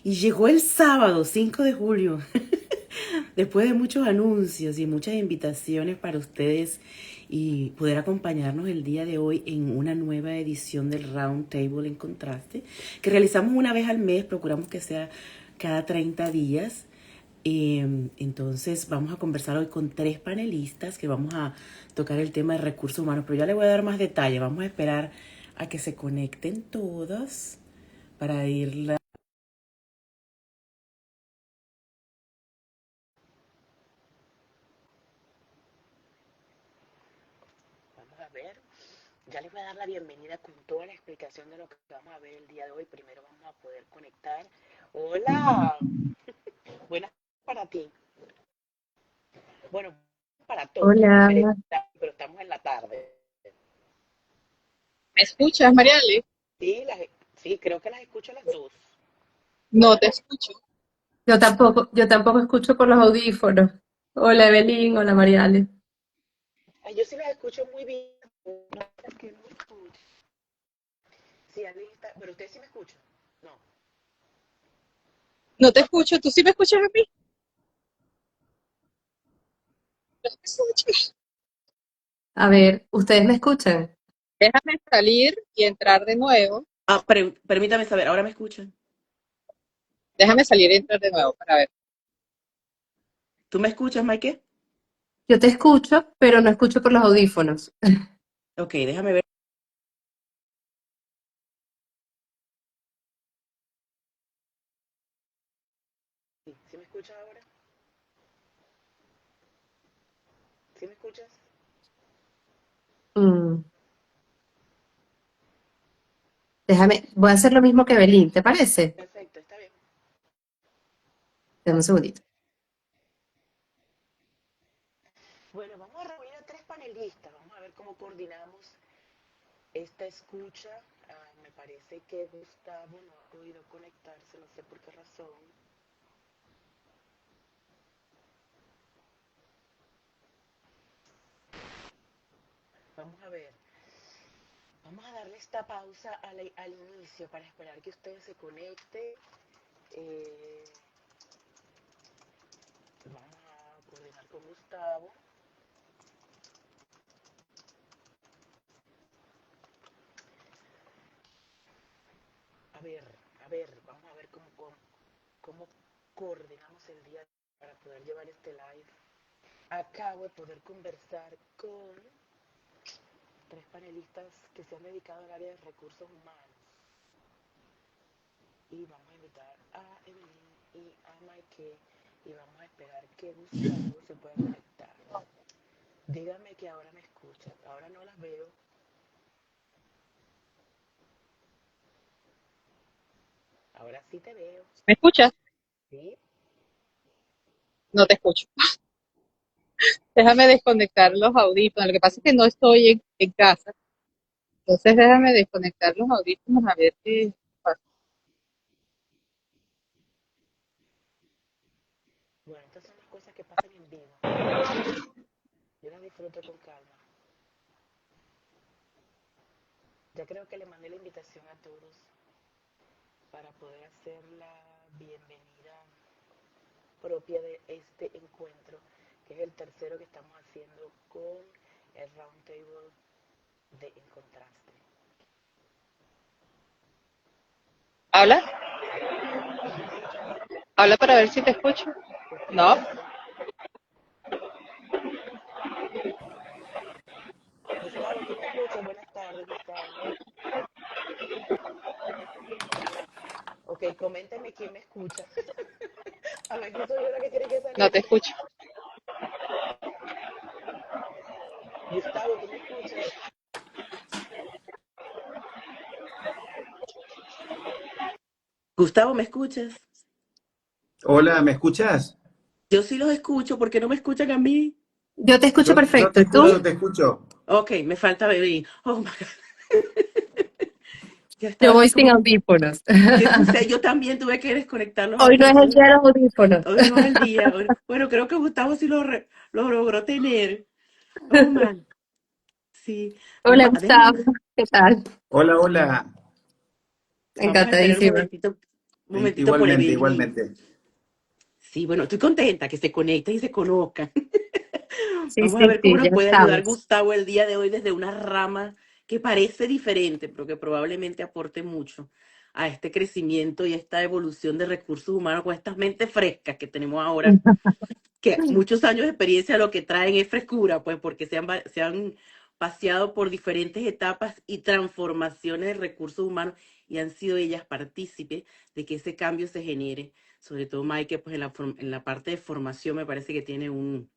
Y llegó el sábado 5 de julio, después de muchos anuncios y muchas invitaciones para ustedes y poder acompañarnos el día de hoy en una nueva edición del Round Table en Contraste, que realizamos una vez al mes, procuramos que sea cada 30 días. Entonces vamos a conversar hoy con tres panelistas que vamos a tocar el tema de recursos humanos, pero ya le voy a dar más detalle. Vamos a esperar a que se conecten todos para irla. Vamos a ver. Ya les voy a dar la bienvenida con toda la explicación de lo que vamos a ver el día de hoy. Primero vamos a poder conectar. Hola, buenas para ti. Bueno, para todos, es Hola, diferente, pero estamos en la tarde. ¿me escuchas, Mariale? Sí, sí, creo que las escucho a las dos. No te escucho. Yo tampoco escucho por los audífonos. Hola, Evelyn, hola, Mariale. Ay, yo sí las escucho muy bien. No, es que no me escucho. Sí, alguien está, pero ustedes sí me escuchan. No. No te escucho, ¿tú sí me escuchas a mí? No te escucho. A ver, ¿ustedes me escuchan? Déjame salir y entrar de nuevo. Ah, permítame saber, ¿ahora me escuchan? Déjame salir y entrar de nuevo para ver. ¿Tú me escuchas, Mike? Yo te escucho, pero no escucho por los audífonos. Ok, déjame ver. ¿Sí me escuchas ahora? ¿Sí me escuchas? Mm, voy a hacer lo mismo que Evelyn, ¿te parece? Perfecto, está bien. Dame un segundito. Bueno, vamos a reunir a tres panelistas. Vamos a ver cómo coordinamos esta escucha. Me parece que Gustavo no ha podido conectarse, no sé por qué razón. Vamos a ver. Vamos a darle esta pausa al inicio para esperar que usted se conecte. Eh, Vamos a coordinar con Gustavo. A ver, vamos a ver cómo coordinamos el día para poder llevar este live. Acabo de poder conversar con tres panelistas que se han dedicado al área de recursos humanos. Y vamos a invitar a Evelyn y a Mike y vamos a esperar que Gustavo se pueda conectar. Dígame que ahora me escuchan. Ahora no las veo. Ahora sí te veo. ¿Me escuchas? ¿Sí? No te escucho. Déjame desconectar los audífonos. Lo que pasa es que no estoy en casa. Entonces déjame desconectar los audífonos a ver qué pasa. Bueno, estas son las cosas que pasan en vivo. Yo las disfruto con calma. Ya creo que le mandé la invitación a todos para poder hacer la bienvenida propia de este encuentro, que es el tercero que estamos haciendo con el Round Table de En Contraste. ¿Habla? ¿Me escuchas? Habla para ver si te escucho. No. Perfecto. Gustavo, ¿tú me escuchas? Buenas tardes, Gustavo. Ok, coménteme quién me escucha. A ver si soy yo la que tiene que No te salirme. escucho. Gustavo, ¿tú me escuchas? Gustavo, ¿me escuchas? Hola, ¿me escuchas? Yo sí los escucho, ¿por qué no me escuchan a mí? Yo te escucho Yo perfecto. te ¿Y escucho, tú? te escucho. Ok, me falta bebé. Oh my God. Ya Yo estaba voy así sin como, audífonos. ¿qué sucede? Yo también tuve que desconectar los Hoy no es el audífonos. día de los audífonos. Hoy no es el día. Bueno, creo que Gustavo sí lo logró tener. Oh man, sí. Hola, Gustavo. ¿Qué tal? Hola, hola. Vamos a esperar un Encantadísima. momentito. Un momentito por Igualmente, Evelyn. igualmente. Sí, bueno, estoy contenta que se conecten y se conozcan. Sí, Vamos a sí, ver cómo sí, ya nos puede ayudar estamos. Gustavo el día de hoy desde una rama que parece diferente, pero que probablemente aporte mucho a este crecimiento y esta evolución de recursos humanos con estas mentes frescas que tenemos ahora, que muchos años de experiencia lo que traen es frescura, pues porque se han paseado por diferentes etapas y transformaciones de recursos humanos y han sido ellas partícipes de que ese cambio se genere. Sobre todo Mike, pues en la parte de formación me parece que tiene un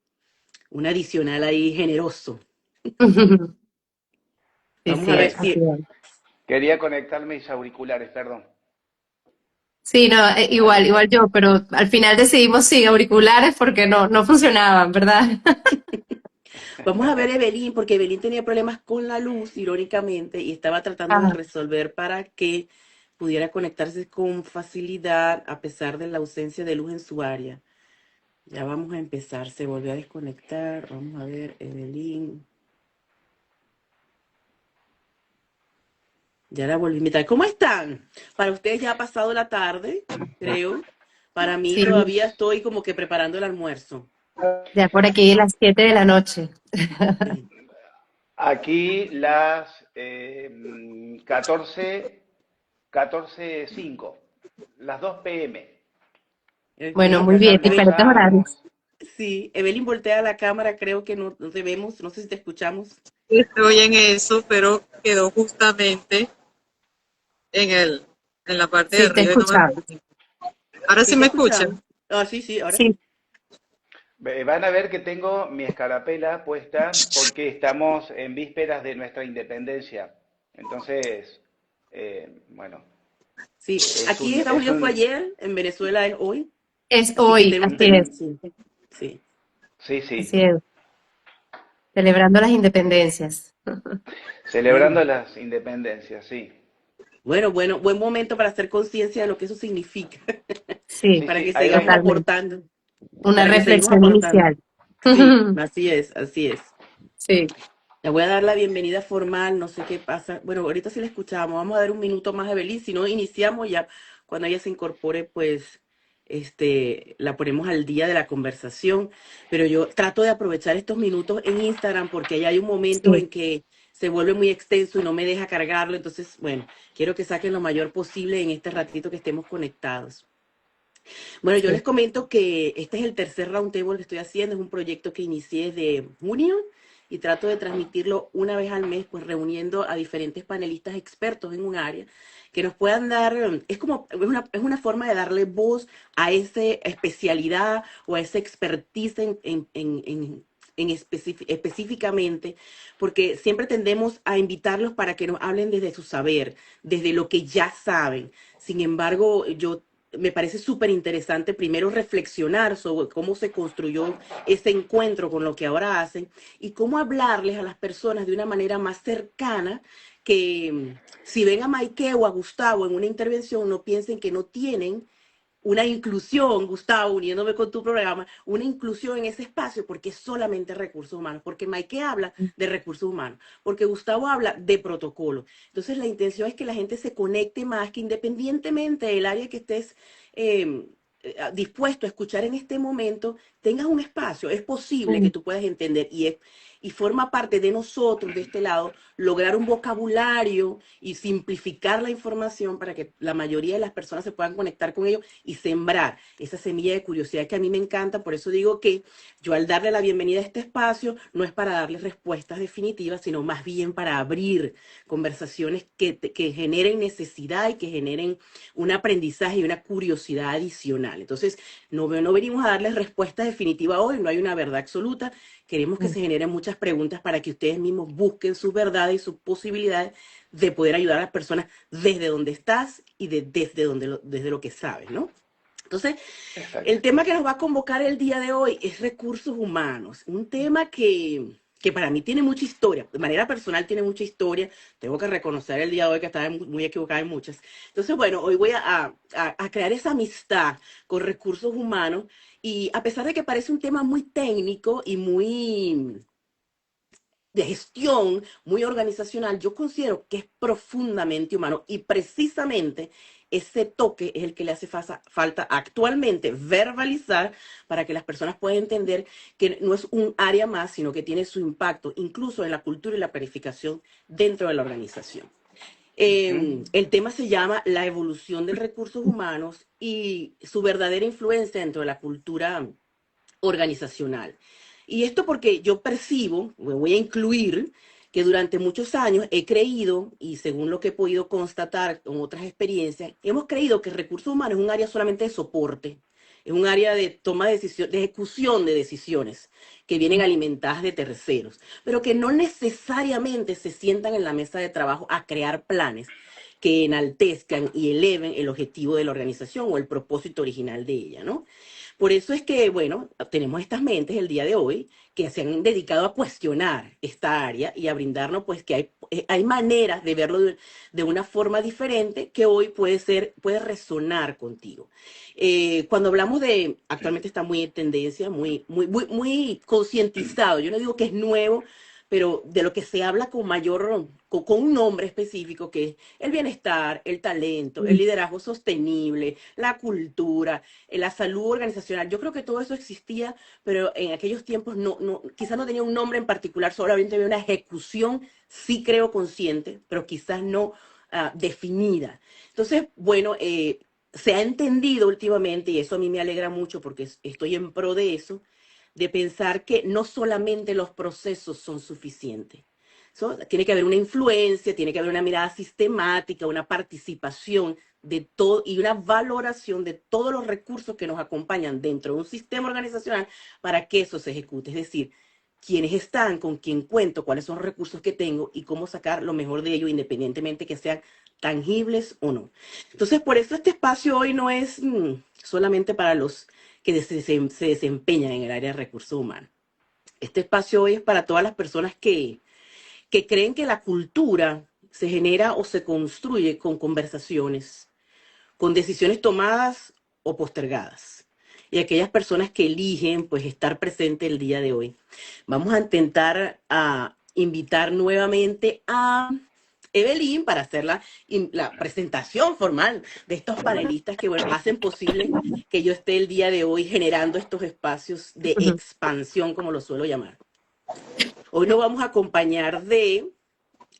adicional ahí generoso. Sí, Vamos a sí, ver así si... es. Quería conectar mis auriculares, perdón. Sí, no, igual, Ahí. igual yo, pero al final decidimos sin auriculares porque no funcionaban, ¿verdad? Vamos a ver Evelyn, porque Evelyn tenía problemas con la luz, irónicamente, y estaba tratando de Ah, resolver para que pudiera conectarse con facilidad a pesar de la ausencia de luz en su área. Ya vamos a empezar, se volvió a desconectar. Vamos a ver, Evelyn. Ya la volví a invitar. ¿Cómo están? Para ustedes ya ha pasado la tarde, creo. Para mí sí, todavía estoy como que preparando el almuerzo. ya por aquí las 7 de la noche. Sí. Aquí las 14:05, las 2 p.m. Bueno, Ok. muy Apenas bien, diferentes horarios. almorzamos. Sí, Evelyn voltea la cámara, creo que no te vemos, no sé si te escuchamos. Estoy en eso, pero quedó justamente en en la parte de Sí, te arriba y no me escuchamos. escuchan. Ahora Sí sí te me escuchan. escuchamos. Ah, sí, sí, ahora Sí, sí. Van a ver que tengo mi escarapela puesta porque estamos en vísperas de nuestra independencia. Entonces, bueno, Sí, es aquí en un, Estados es Unidos fue un, ayer, en Venezuela es hoy, es así que hoy, así es, sí, sí. sí, así sí, es, celebrando las independencias. Bueno, celebrando las independencias, sí. bueno, buen momento para hacer conciencia de lo que eso significa, Sí, Sí, para sí, que ahí sigamos vengo. totalmente. aportando, Una para que seguimos reflexión aportando. inicial. Sí, así es, así es. Sí, Le voy a dar la bienvenida formal, no sé qué pasa. Bueno, ahorita sí la escuchamos. Vamos a dar un minuto más a Evelyn, si no iniciamos ya cuando ella se incorpore, pues la ponemos al día de la conversación. Pero yo trato de aprovechar estos minutos en Instagram porque ahí hay un momento sí, en que se vuelve muy extenso y no me deja cargarlo. Entonces, bueno, quiero que saquen lo mayor posible en este ratito que estemos conectados. Bueno, yo les sí, comento que este es el tercer roundtable que estoy haciendo, es un proyecto que inicié desde junio y trato de transmitirlo una vez al mes, pues reuniendo a diferentes panelistas expertos en un área que nos puedan dar, es una forma de darle voz a esa especialidad o a esa expertise específicamente, porque siempre tendemos a invitarlos para que nos hablen desde su saber, desde lo que ya saben. Sin embargo, yo me parece súper interesante primero reflexionar sobre cómo se construyó ese encuentro con lo que ahora hacen y cómo hablarles a las personas de una manera más cercana que si ven a Maike o a Gustavo en una intervención no piensen que no tienen una inclusión, Gustavo, uniéndome con tu programa, una inclusión en ese espacio porque es solamente recursos humanos, porque Maike habla de recursos humanos, porque Gustavo habla de protocolo. Entonces la intención es que la gente se conecte más, que independientemente del área que estés dispuesto a escuchar en este momento, tengas un espacio. Es posible que sí, tú puedas entender y forma parte de nosotros, de este lado, lograr un vocabulario y simplificar la información para que la mayoría de las personas se puedan conectar con ello y sembrar esa semilla de curiosidad que a mí me encanta. Por eso digo que yo al darle la bienvenida a este espacio no es para darle respuestas definitivas, sino más bien para abrir conversaciones que generen necesidad y que generen un aprendizaje y una curiosidad adicional. Entonces, no venimos a darles respuestas definitivas hoy, no hay una verdad absoluta. Queremos que sí. se generen muchas preguntas para que ustedes mismos busquen sus verdades y sus posibilidades de poder ayudar a las personas desde donde estás y desde lo que sabes, ¿no? Entonces, Exacto. el tema que nos va a convocar el día de hoy es recursos humanos, un tema que para mí tiene mucha historia, de manera personal tiene mucha historia, tengo que reconocer el día de hoy que estaba muy equivocada en muchas. Entonces, bueno, hoy voy a crear esa amistad con recursos humanos y a pesar de que parece un tema muy técnico y muy de gestión, muy organizacional, yo considero que es profundamente humano y precisamente ese toque es el que le hace falta actualmente verbalizar para que las personas puedan entender que no es un área más, sino que tiene su impacto incluso en la cultura y la planificación dentro de la organización. El tema se llama la evolución de recursos humanos y su verdadera influencia dentro de la cultura organizacional. Y esto porque yo percibo, me voy a incluir, que durante muchos años he creído, y según lo que he podido constatar con otras experiencias, hemos creído que recursos humanos es un área solamente de soporte, es un área de toma de decisión, de ejecución de decisiones que vienen alimentadas de terceros, pero que no necesariamente se sientan en la mesa de trabajo a crear planes que enaltezcan y eleven el objetivo de la organización o el propósito original de ella, ¿no? Por eso es que, bueno, tenemos estas mentes el día de hoy que se han dedicado a cuestionar esta área y a brindarnos, pues, que hay maneras de verlo de una forma diferente que hoy puede resonar contigo. Cuando hablamos de, actualmente está muy en tendencia, muy concientizado. Yo no digo que es nuevo, pero de lo que se habla con mayor, con un nombre específico, que es el bienestar, el talento, el liderazgo sostenible, la cultura, la salud organizacional. Yo creo que todo eso existía, pero en aquellos tiempos quizás no tenía un nombre en particular, solamente había una ejecución, sí creo consciente, pero quizás no definida. Entonces, bueno, se ha entendido últimamente, y eso a mí me alegra mucho porque estoy en pro de eso, de pensar que no solamente los procesos son suficientes. Tiene que haber una influencia, tiene que haber una mirada sistemática, una participación de todo y una valoración de todos los recursos que nos acompañan dentro de un sistema organizacional para que eso se ejecute. Es decir, quiénes están, con quién cuento, cuáles son los recursos que tengo y cómo sacar lo mejor de ellos, independientemente que sean tangibles o no. Entonces, por eso este espacio hoy no es solamente para los que se desempeñan en el área de recursos humanos. Este espacio hoy es para todas las personas que creen que la cultura se genera o se construye con conversaciones, con decisiones tomadas o postergadas. Y aquellas personas que eligen, pues, estar presente el día de hoy. Vamos a intentar invitar nuevamente a Evelyn para hacer la presentación formal de estos panelistas que, bueno, hacen posible que yo esté el día de hoy generando estos espacios de expansión, como lo suelo llamar. Hoy nos vamos a acompañar de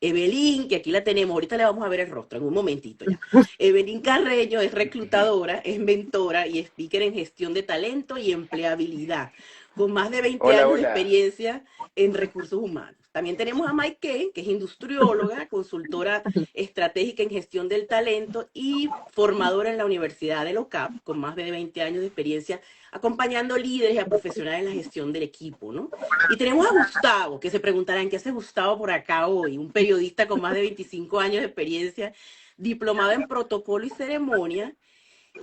Evelyn, que aquí la tenemos, ahorita le vamos a ver el rostro en un momentito ya. Evelyn Carreño es reclutadora, es mentora y speaker en gestión de talento y empleabilidad, con más de 20 años de experiencia en recursos humanos. También tenemos a Mike Kay, que es industrióloga, consultora estratégica en gestión del talento y formadora en la Universidad de LOCAP, con más de 20 años de experiencia acompañando líderes y a profesionales en la gestión del equipo, ¿no? Y tenemos a Gustavo, que se preguntarán, ¿qué hace Gustavo por acá hoy? Un periodista con más de 25 años de experiencia, diplomado en protocolo y ceremonia,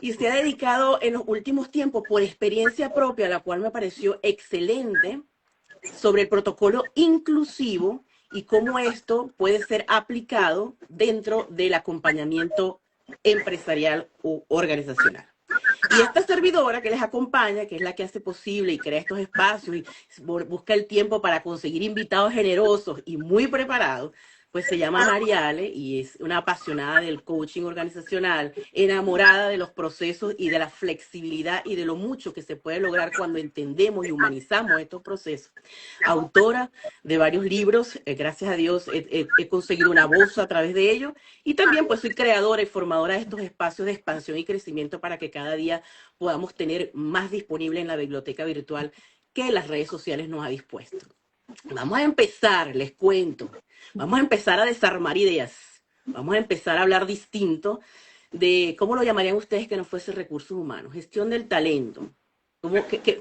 y se ha dedicado en los últimos tiempos, por experiencia propia, la cual me pareció excelente, sobre el protocolo inclusivo y cómo esto puede ser aplicado dentro del acompañamiento empresarial o organizacional. Y esta servidora que les acompaña, que es la que hace posible y crea estos espacios y busca el tiempo para conseguir invitados generosos y muy preparados, pues se llama Mariale y es una apasionada del coaching organizacional, enamorada de los procesos y de la flexibilidad y de lo mucho que se puede lograr cuando entendemos y humanizamos estos procesos. Autora de varios libros, gracias a Dios he conseguido una voz a través de ellos, y también pues soy creadora y formadora de estos espacios de expansión y crecimiento para que cada día podamos tener más disponible en la biblioteca virtual que las redes sociales nos ha dispuesto. Vamos a empezar, les cuento, vamos a empezar a desarmar ideas, vamos a empezar a hablar distinto de cómo lo llamarían ustedes que no fuese recursos humanos, gestión del talento.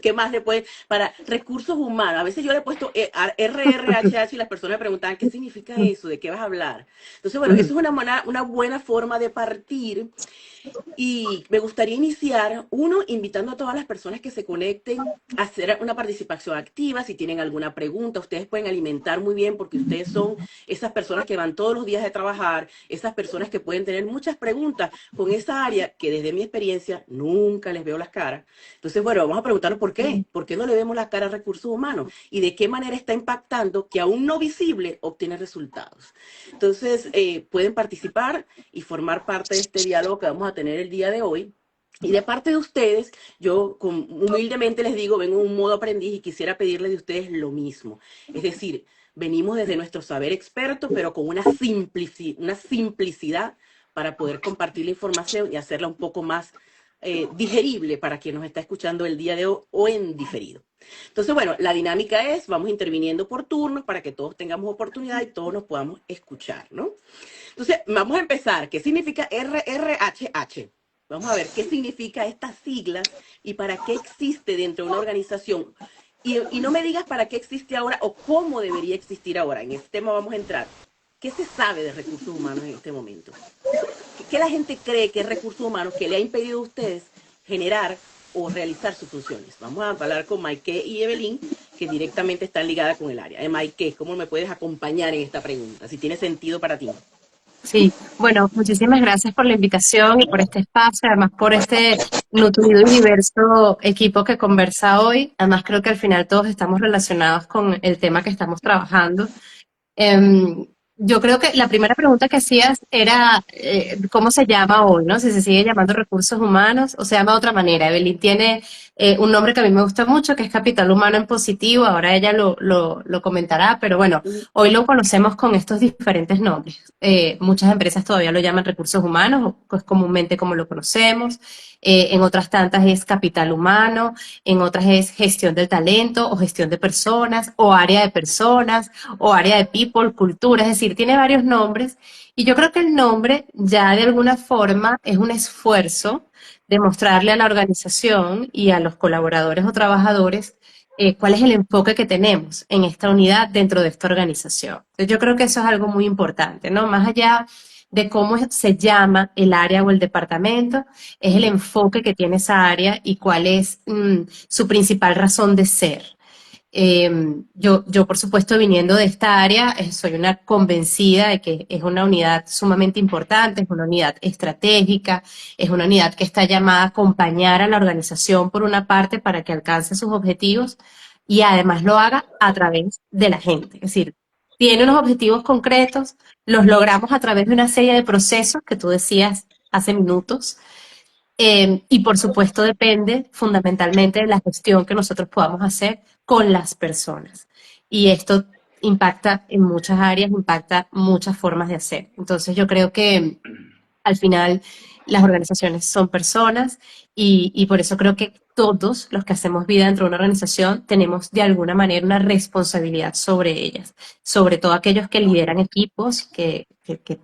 ¿Qué más le puede? Para recursos humanos, a veces yo le he puesto RRHH y las personas me preguntan, ¿qué significa eso? ¿De qué vas a hablar? Entonces, bueno, eso es una buena forma de partir. Y me gustaría iniciar, invitando a todas las personas que se conecten a hacer una participación activa. Si tienen alguna pregunta, ustedes pueden alimentar muy bien porque ustedes son esas personas que van todos los días de trabajar, esas personas que pueden tener muchas preguntas con esa área que desde mi experiencia nunca les veo las caras. Entonces, bueno, vamos a preguntarnos por qué no le vemos la cara a recursos humanos y de qué manera está impactando que aún no visible obtiene resultados. Entonces, pueden participar y formar parte de este diálogo que vamos a tener el día de hoy. Y de parte de ustedes, yo humildemente les digo, vengo en un modo aprendiz y quisiera pedirle de ustedes lo mismo. Es decir, venimos desde nuestro saber experto, pero con una simplicidad para poder compartir la información y hacerla un poco más digerible para quien nos está escuchando el día de hoy o en diferido. Entonces, bueno, la dinámica es, vamos interviniendo por turnos para que todos tengamos oportunidad y todos nos podamos escuchar, ¿no? Entonces, vamos a empezar. ¿Qué significa RRHH? Vamos a ver qué significa estas siglas y para qué existe dentro de una organización. Y no me digas para qué existe ahora o cómo debería existir ahora. En este tema vamos a entrar. ¿Qué se sabe de recursos humanos en este momento? ¿Qué la gente cree que es recursos humanos que le ha impedido a ustedes generar o realizar sus funciones? Vamos a hablar con Maike y Evelyn, que directamente están ligadas con el área. Maike, ¿cómo me puedes acompañar en esta pregunta? Si tiene sentido para ti. Sí, bueno, muchísimas gracias por la invitación y por este espacio, además por este nutrido y diverso equipo que conversa hoy. Además creo que al final todos estamos relacionados con el tema que estamos trabajando. Em, yo creo que la primera pregunta que hacías era ¿cómo se llama hoy, no? Si se sigue llamando recursos humanos o se llama de otra manera. Evelyn tiene un nombre que a mí me gusta mucho, que es capital humano en positivo. Ahora ella lo comentará, pero bueno, hoy lo conocemos con estos diferentes nombres. Muchas empresas todavía lo llaman recursos humanos, pues comúnmente como lo conocemos. En otras tantas es capital humano, en otras es gestión del talento o gestión de personas o área de personas o área de people, cultura, es decir, tiene varios nombres y yo creo que el nombre ya de alguna forma es un esfuerzo de mostrarle a la organización y a los colaboradores o trabajadores cuál es el enfoque que tenemos en esta unidad dentro de esta organización. Entonces yo creo que eso es algo muy importante, ¿no? Más allá de cómo se llama el área o el departamento, es el enfoque que tiene esa área y cuál es su principal razón de ser. Yo, por supuesto, viniendo de esta área, soy una convencida de que es una unidad sumamente importante, es una unidad estratégica, es una unidad que está llamada a acompañar a la organización por una parte para que alcance sus objetivos y además lo haga a través de la gente. Es decir, tiene unos objetivos concretos, los logramos a través de una serie de procesos que tú decías hace minutos, y por supuesto depende fundamentalmente de la gestión que nosotros podamos hacer con las personas. Y esto impacta en muchas áreas, impacta muchas formas de hacer. Entonces yo creo que al final las organizaciones son personas y por eso creo que todos los que hacemos vida dentro de una organización tenemos de alguna manera una responsabilidad sobre ellas, sobre todo aquellos que lideran equipos, que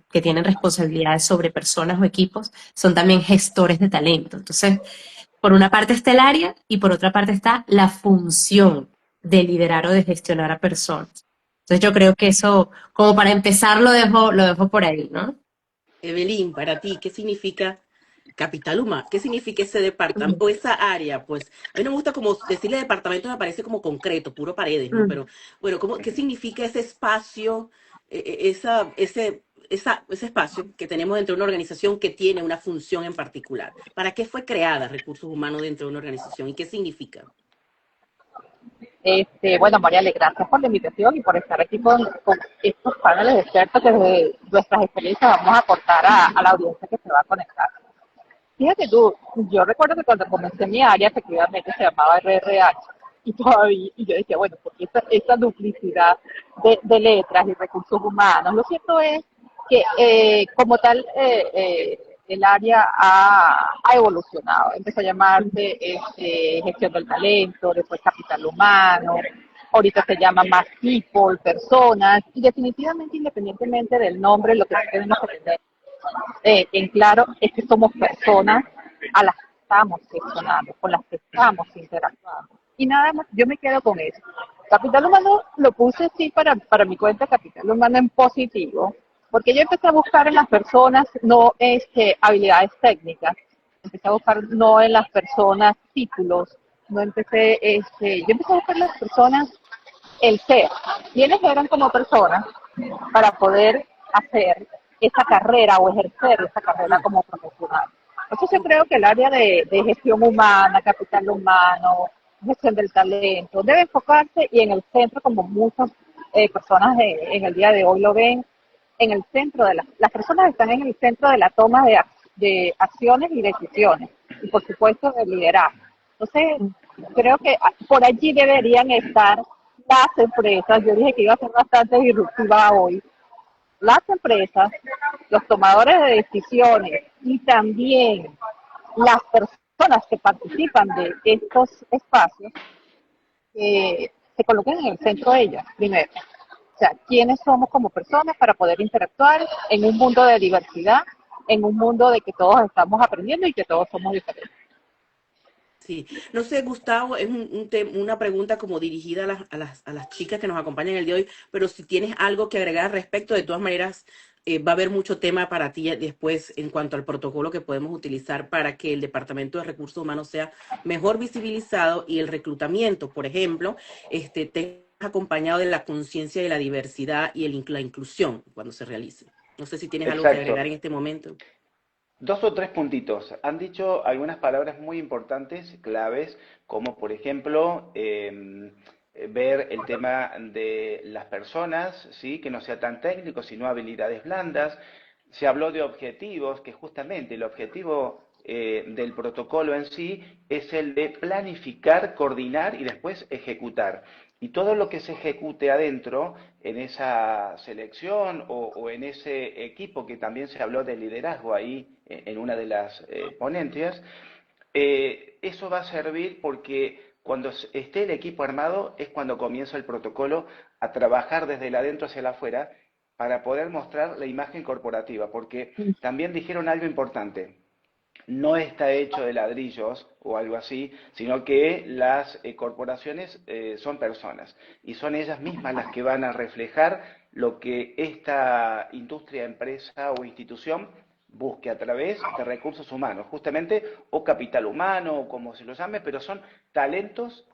tienen responsabilidades sobre personas o equipos, son también gestores de talento. Entonces, por una parte está el área y por otra parte está la función de liderar o de gestionar a personas. Entonces yo creo que eso, como para empezar, lo dejo por ahí, ¿no? Evelyn, para ti, ¿qué significa capital humano? ¿Qué significa ese departamento o esa área? Pues a mí no me gusta como decirle departamento, me parece como concreto, puro paredes, ¿no? Pero bueno, ¿qué significa ese espacio, ese espacio que tenemos dentro de una organización que tiene una función en particular? ¿Para qué fue creada recursos humanos dentro de una organización y qué significa? Bueno, Mariale, gracias por la invitación y por estar aquí con estos paneles de expertos que desde nuestras experiencias vamos a aportar a la audiencia que se va a conectar. Fíjate tú, yo recuerdo que cuando comencé mi área, efectivamente se llamaba RRH, y todavía, y yo decía, bueno, porque esta duplicidad de letras y recursos humanos. Lo cierto es que como tal el área ha evolucionado. Empezó a llamarse gestión del talento, después capital humano, ahorita se llama más people, personas, y definitivamente independientemente del nombre, lo que tenemos que tener en claro es que somos personas a las que estamos gestionando, con las que estamos interactuando. Y nada más, yo me quedo con eso. Capital humano lo puse sí para mi cuenta, capital humano en positivo, porque yo empecé a buscar en las personas no habilidades técnicas, empecé a buscar no en las personas títulos, no empecé, yo empecé a buscar en las personas el ser, quiénes eran como personas para poder hacer esa carrera o ejercer esa carrera como profesional. Entonces yo creo que el área de gestión humana, capital humano, gestión del talento, debe enfocarse y en el centro, como muchas personas en el día de hoy lo ven, en el centro de las personas están en el centro de la toma de acciones y decisiones, y por supuesto de liderazgo. Entonces, creo que por allí deberían estar las empresas. Yo dije que iba a ser bastante disruptiva hoy. Las empresas, los tomadores de decisiones y también las personas que participan de estos espacios se coloquen en el centro de ellas, primero. O sea, ¿quiénes somos como personas para poder interactuar en un mundo de diversidad, en un mundo de que todos estamos aprendiendo y que todos somos diferentes? Sí, no sé, Gustavo, es una pregunta como dirigida a las chicas que nos acompañan el día de hoy, pero si tienes algo que agregar al respecto, de todas maneras, va a haber mucho tema para ti después en cuanto al protocolo que podemos utilizar para que el Departamento de Recursos Humanos sea mejor visibilizado y el reclutamiento, por ejemplo, tenga acompañado de la conciencia de la diversidad y la inclusión cuando se realice. No sé si tienes algo que agregar en Exacto. este momento. Dos o tres puntitos. Han dicho algunas palabras muy importantes, claves, como por ejemplo ver el tema de las personas, ¿sí? Que no sea tan técnico, sino habilidades blandas. Se habló de objetivos, que justamente el objetivo del protocolo en sí es el de planificar, coordinar y después ejecutar. Y todo lo que se ejecute adentro, en esa selección o en ese equipo que también se habló de liderazgo ahí en una de las ponencias, eso va a servir porque cuando esté el equipo armado es cuando comienza el protocolo a trabajar desde el adentro hacia el afuera para poder mostrar la imagen corporativa, porque también dijeron algo importante, no está hecho de ladrillos o algo así, sino que las corporaciones son personas y son ellas mismas las que van a reflejar lo que esta industria, empresa o institución busque a través de recursos humanos, justamente, o capital humano, o como se lo llame, pero son talentos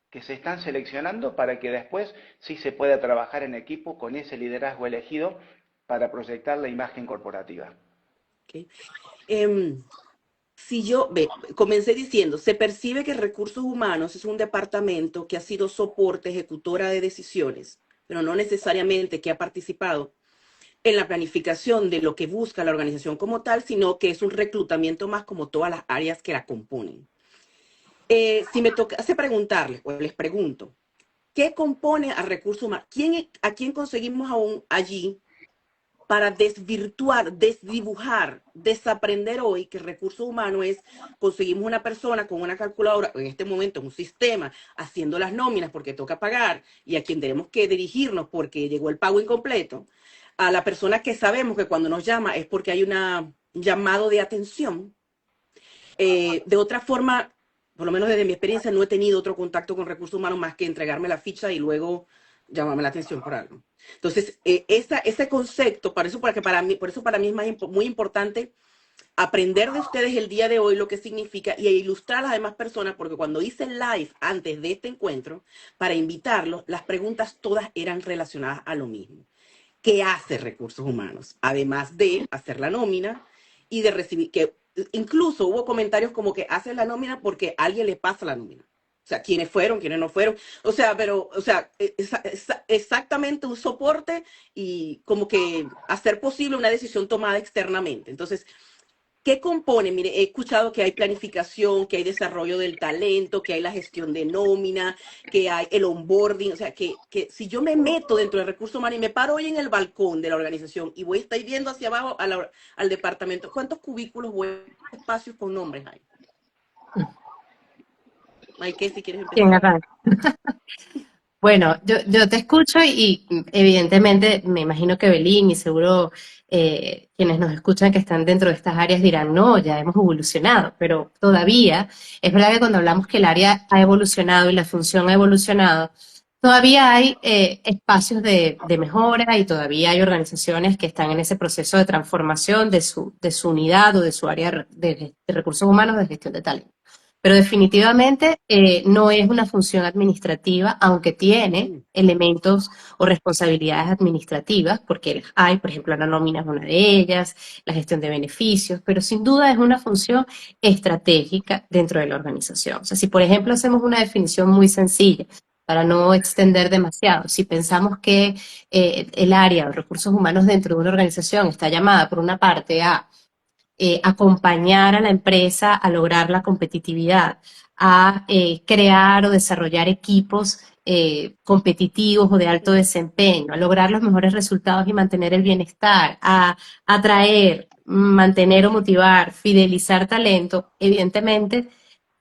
que se están seleccionando para que después sí se pueda trabajar en equipo con ese liderazgo elegido para proyectar la imagen corporativa. Okay. Comencé diciendo, se percibe que Recursos Humanos es un departamento que ha sido soporte, ejecutora de decisiones, pero no necesariamente que ha participado en la planificación de lo que busca la organización como tal, sino que es un reclutamiento más como todas las áreas que la componen. Si me tocase preguntarles, o les pregunto, ¿qué compone a Recursos Humanos? ¿A quién conseguimos aún allí para desvirtuar, desdibujar, desaprender hoy que recurso humano es, conseguimos una persona con una calculadora, en este momento un sistema, haciendo las nóminas porque toca pagar y a quien tenemos que dirigirnos porque llegó el pago incompleto, a la persona que sabemos que cuando nos llama es porque hay un llamado de atención. De otra forma, por lo menos desde mi experiencia, no he tenido otro contacto con recursos humanos más que entregarme la ficha y luego llamarme la atención por algo. Entonces, ese concepto, por eso para mí es muy importante aprender de ustedes el día de hoy lo que significa y ilustrar a las demás personas, porque cuando hice el live antes de este encuentro, para invitarlos, las preguntas todas eran relacionadas a lo mismo. ¿Qué hace Recursos Humanos? Además de hacer la nómina y de recibir, que incluso hubo comentarios como que hacen la nómina porque alguien le pasa la nómina. O sea, quiénes fueron, quiénes no fueron. O sea, exactamente un soporte y como que hacer posible una decisión tomada externamente. Entonces, ¿qué compone? Mire, he escuchado que hay planificación, que hay desarrollo del talento, que hay la gestión de nómina, que hay el onboarding. O sea, que si yo me meto dentro del recurso humano y me paro hoy en el balcón de la organización y voy a estar viendo hacia abajo al departamento, ¿cuántos cubículos espacios con nombres hay? Maike, si quieres ¿Quién empezar. arranca? Bueno, yo te escucho y evidentemente me imagino que Belín y seguro quienes nos escuchan que están dentro de estas áreas dirán, no, ya hemos evolucionado, pero todavía es verdad que cuando hablamos que el área ha evolucionado y la función ha evolucionado, todavía hay espacios de mejora y todavía hay organizaciones que están en ese proceso de transformación de su unidad o de su área de recursos humanos de gestión de talento. pero definitivamente no es una función administrativa, aunque tiene elementos o responsabilidades administrativas, porque las hay, por ejemplo, la nómina es una de ellas, la gestión de beneficios, pero sin duda es una función estratégica dentro de la organización. O sea, si por ejemplo hacemos una definición muy sencilla, para no extender demasiado, si pensamos que el área de recursos humanos dentro de una organización está llamada por una parte a acompañar a la empresa a lograr la competitividad, a crear o desarrollar equipos competitivos o de alto desempeño, a lograr los mejores resultados y mantener el bienestar, a atraer, mantener o motivar, fidelizar talento, evidentemente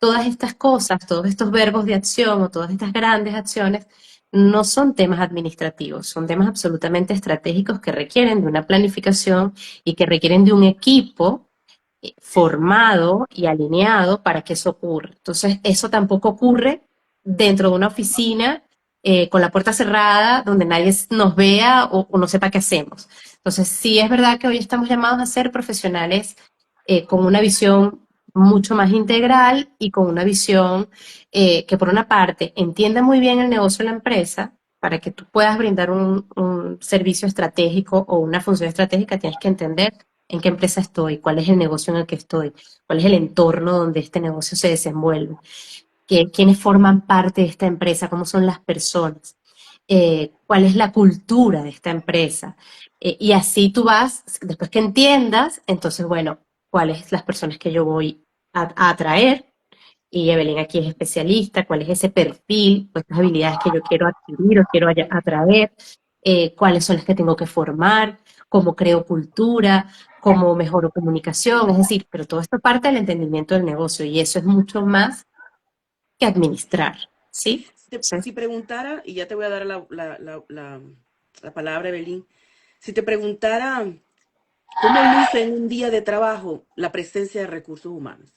todas estas cosas, todos estos verbos de acción o todas estas grandes acciones no son temas administrativos, son temas absolutamente estratégicos que requieren de una planificación y que requieren de un equipo formado y alineado para que eso ocurra. Entonces, eso tampoco ocurre dentro de una oficina con la puerta cerrada, donde nadie nos vea o no sepa qué hacemos. Entonces, sí es verdad que hoy estamos llamados a ser profesionales con una visión mucho más integral y con una visión que por una parte entienda muy bien el negocio de la empresa. Para que tú puedas brindar un servicio estratégico o una función estratégica, tienes que entender en qué empresa estoy, cuál es el negocio en el que estoy, cuál es el entorno donde este negocio se desenvuelve, quiénes forman parte de esta empresa, cómo son las personas, cuál es la cultura de esta empresa. Y así tú vas, después que entiendas, entonces, bueno, cuáles las personas que yo voy a atraer, y Evelyn aquí es especialista, cuál es ese perfil, pues las habilidades que yo quiero adquirir o quiero atraer, cuáles son las que tengo que formar, cómo creo cultura, cómo mejoro comunicación, es decir, pero todo esto parte del entendimiento del negocio y eso es mucho más que administrar, ¿sí? Si preguntara, y ya te voy a dar la palabra, Evelyn, si te preguntara cómo luce en un día de trabajo la presencia de recursos humanos.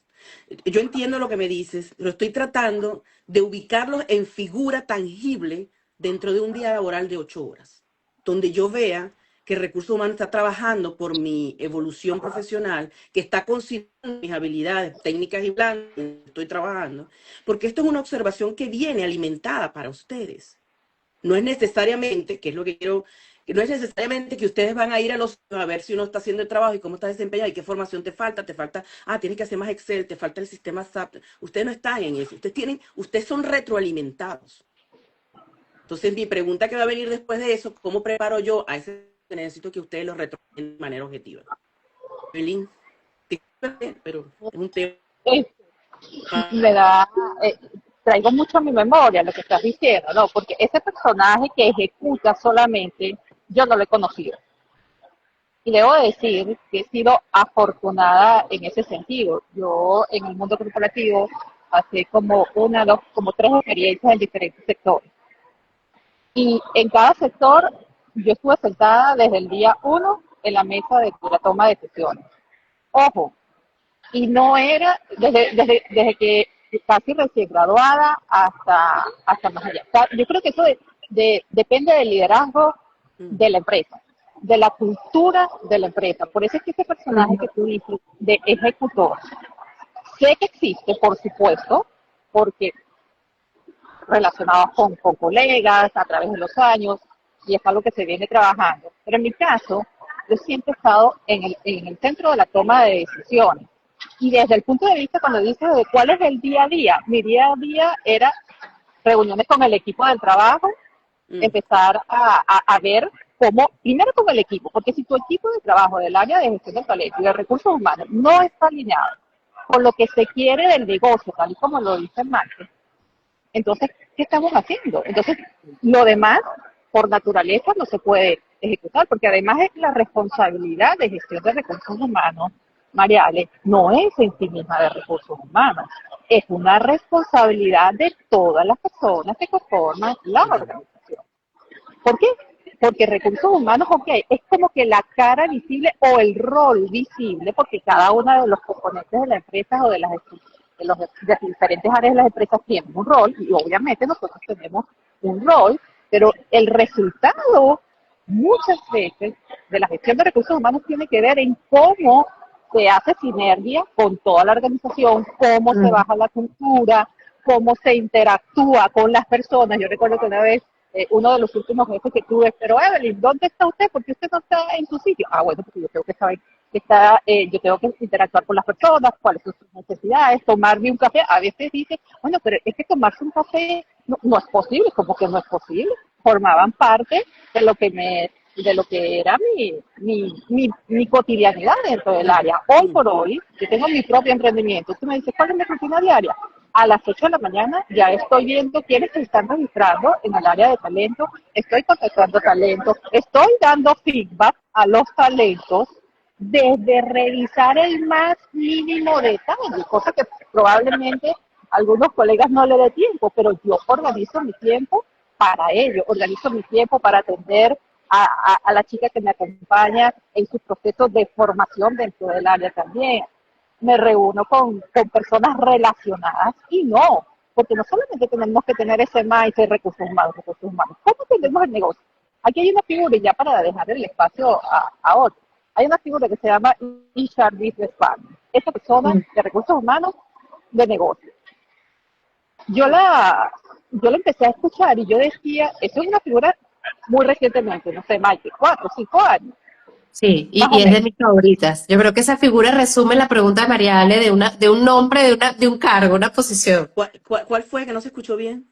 Yo entiendo lo que me dices, pero estoy tratando de ubicarlos en figura tangible dentro de un día laboral de 8 horas, donde yo vea que recursos humanos está trabajando por mi evolución profesional, que está considerando mis habilidades técnicas y blandas, estoy trabajando, porque esto es una observación que viene alimentada para ustedes. No es necesariamente, que es lo que quiero, que no es necesariamente que ustedes van a ir a ver si uno está haciendo el trabajo y cómo está desempeñado y qué formación te falta, tienes que hacer más Excel, te falta el sistema SAP. Ustedes no están en eso, ustedes son retroalimentados. Entonces mi pregunta que va a venir después de eso, ¿cómo preparo yo a ese que necesito que ustedes lo retroalimenten de manera objetiva? Evelyn, pero es un tema. Me da, traigo mucho a mi memoria lo que estás diciendo, ¿no? Porque ese personaje que ejecuta solamente, yo no lo he conocido. Y debo decir que he sido afortunada en ese sentido. Yo en el mundo corporativo pasé como una, dos, como tres experiencias en diferentes sectores. Y en cada sector yo estuve sentada desde el día uno en la mesa de la toma de decisiones. Ojo, y no era desde que casi recién graduada hasta más allá. O sea, yo creo que eso depende del liderazgo de la empresa, de la cultura de la empresa. Por eso es que ese personaje que tú dices de ejecutor, sé que existe, por supuesto, porque relacionados con colegas a través de los años, y es algo que se viene trabajando. Pero en mi caso, yo siempre he estado en el centro de la toma de decisiones. Y desde el punto de vista, cuando dices de cuál es el día a día, mi día a día era reuniones con el equipo del trabajo, empezar a ver cómo, primero con el equipo, porque si tu equipo de trabajo del área de gestión del talento y de recursos humanos no está alineado con lo que se quiere del negocio, tal y como lo dice Marco, entonces, ¿qué estamos haciendo? Entonces, lo demás, por naturaleza, no se puede ejecutar, porque además es la responsabilidad de gestión de recursos humanos, Mariale, no es en sí misma de recursos humanos, es una responsabilidad de todas las personas que conforman la organización. ¿Por qué? Porque recursos humanos, ok, es como que la cara visible o el rol visible, porque cada uno de los componentes de la empresa o de las de diferentes áreas de las empresas tienen un rol, y obviamente nosotros tenemos un rol, pero el resultado muchas veces de la gestión de recursos humanos tiene que ver en cómo se hace sinergia con toda la organización, cómo se Mm. baja la cultura, cómo se interactúa con las personas. Yo recuerdo que una vez uno de los últimos jefes que tuve, pero Evelyn, ¿dónde está usted? ¿Por qué usted no está en su sitio? Ah, bueno, porque yo tengo que saber que yo tengo que interactuar con las personas, cuáles son sus necesidades, tomarme un café. A veces dice, bueno, pero es que tomarse un café no es posible, como que no es posible. Formaban parte de lo que era mi cotidianidad dentro del área. Hoy por hoy, yo tengo mi propio emprendimiento. Tú me dices, ¿cuál es mi rutina diaria? A las 8 de la mañana ya estoy viendo quiénes se están registrando en el área de talento, estoy contactando talentos, estoy dando feedback a los talentos desde revisar el más mínimo detalle, cosa que probablemente a algunos colegas no le dé tiempo, pero yo organizo mi tiempo para ello, organizo mi tiempo para atender a la chica que me acompaña en sus procesos de formación dentro del área también. Me reúno con personas relacionadas y no, porque no solamente tenemos que tener ese mindset de recursos humanos, ¿cómo entendemos el negocio? Aquí hay una figura, y ya para dejar el espacio a otro, hay una figura que se llama HR Business Partner, esa persona Mm. de recursos humanos de negocio. Yo la, yo la empecé a escuchar y yo decía, eso es una figura muy recientemente, no sé, Mike, 4 o 5 años, Sí, más o y es de menos. mis favoritas. Yo creo que esa figura resume la pregunta de María Ale de un nombre, de un cargo, una posición. ¿Cuál fue que no se escuchó bien?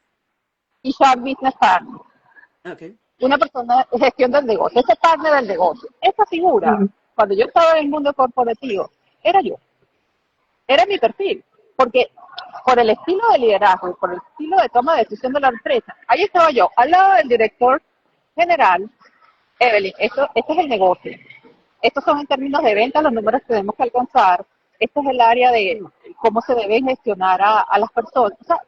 HR Business Partner, Ok. una persona de gestión del negocio, ese partner del negocio. Esa figura, Mm. cuando yo estaba en el mundo corporativo, era yo, era mi perfil, porque por el estilo de liderazgo y por el estilo de toma de decisión de la empresa, ahí estaba yo, al lado del director general. Evelyn, este es el negocio. Estos son en términos de ventas los números que tenemos que alcanzar. Este es el área de cómo se deben gestionar a las personas. O sea,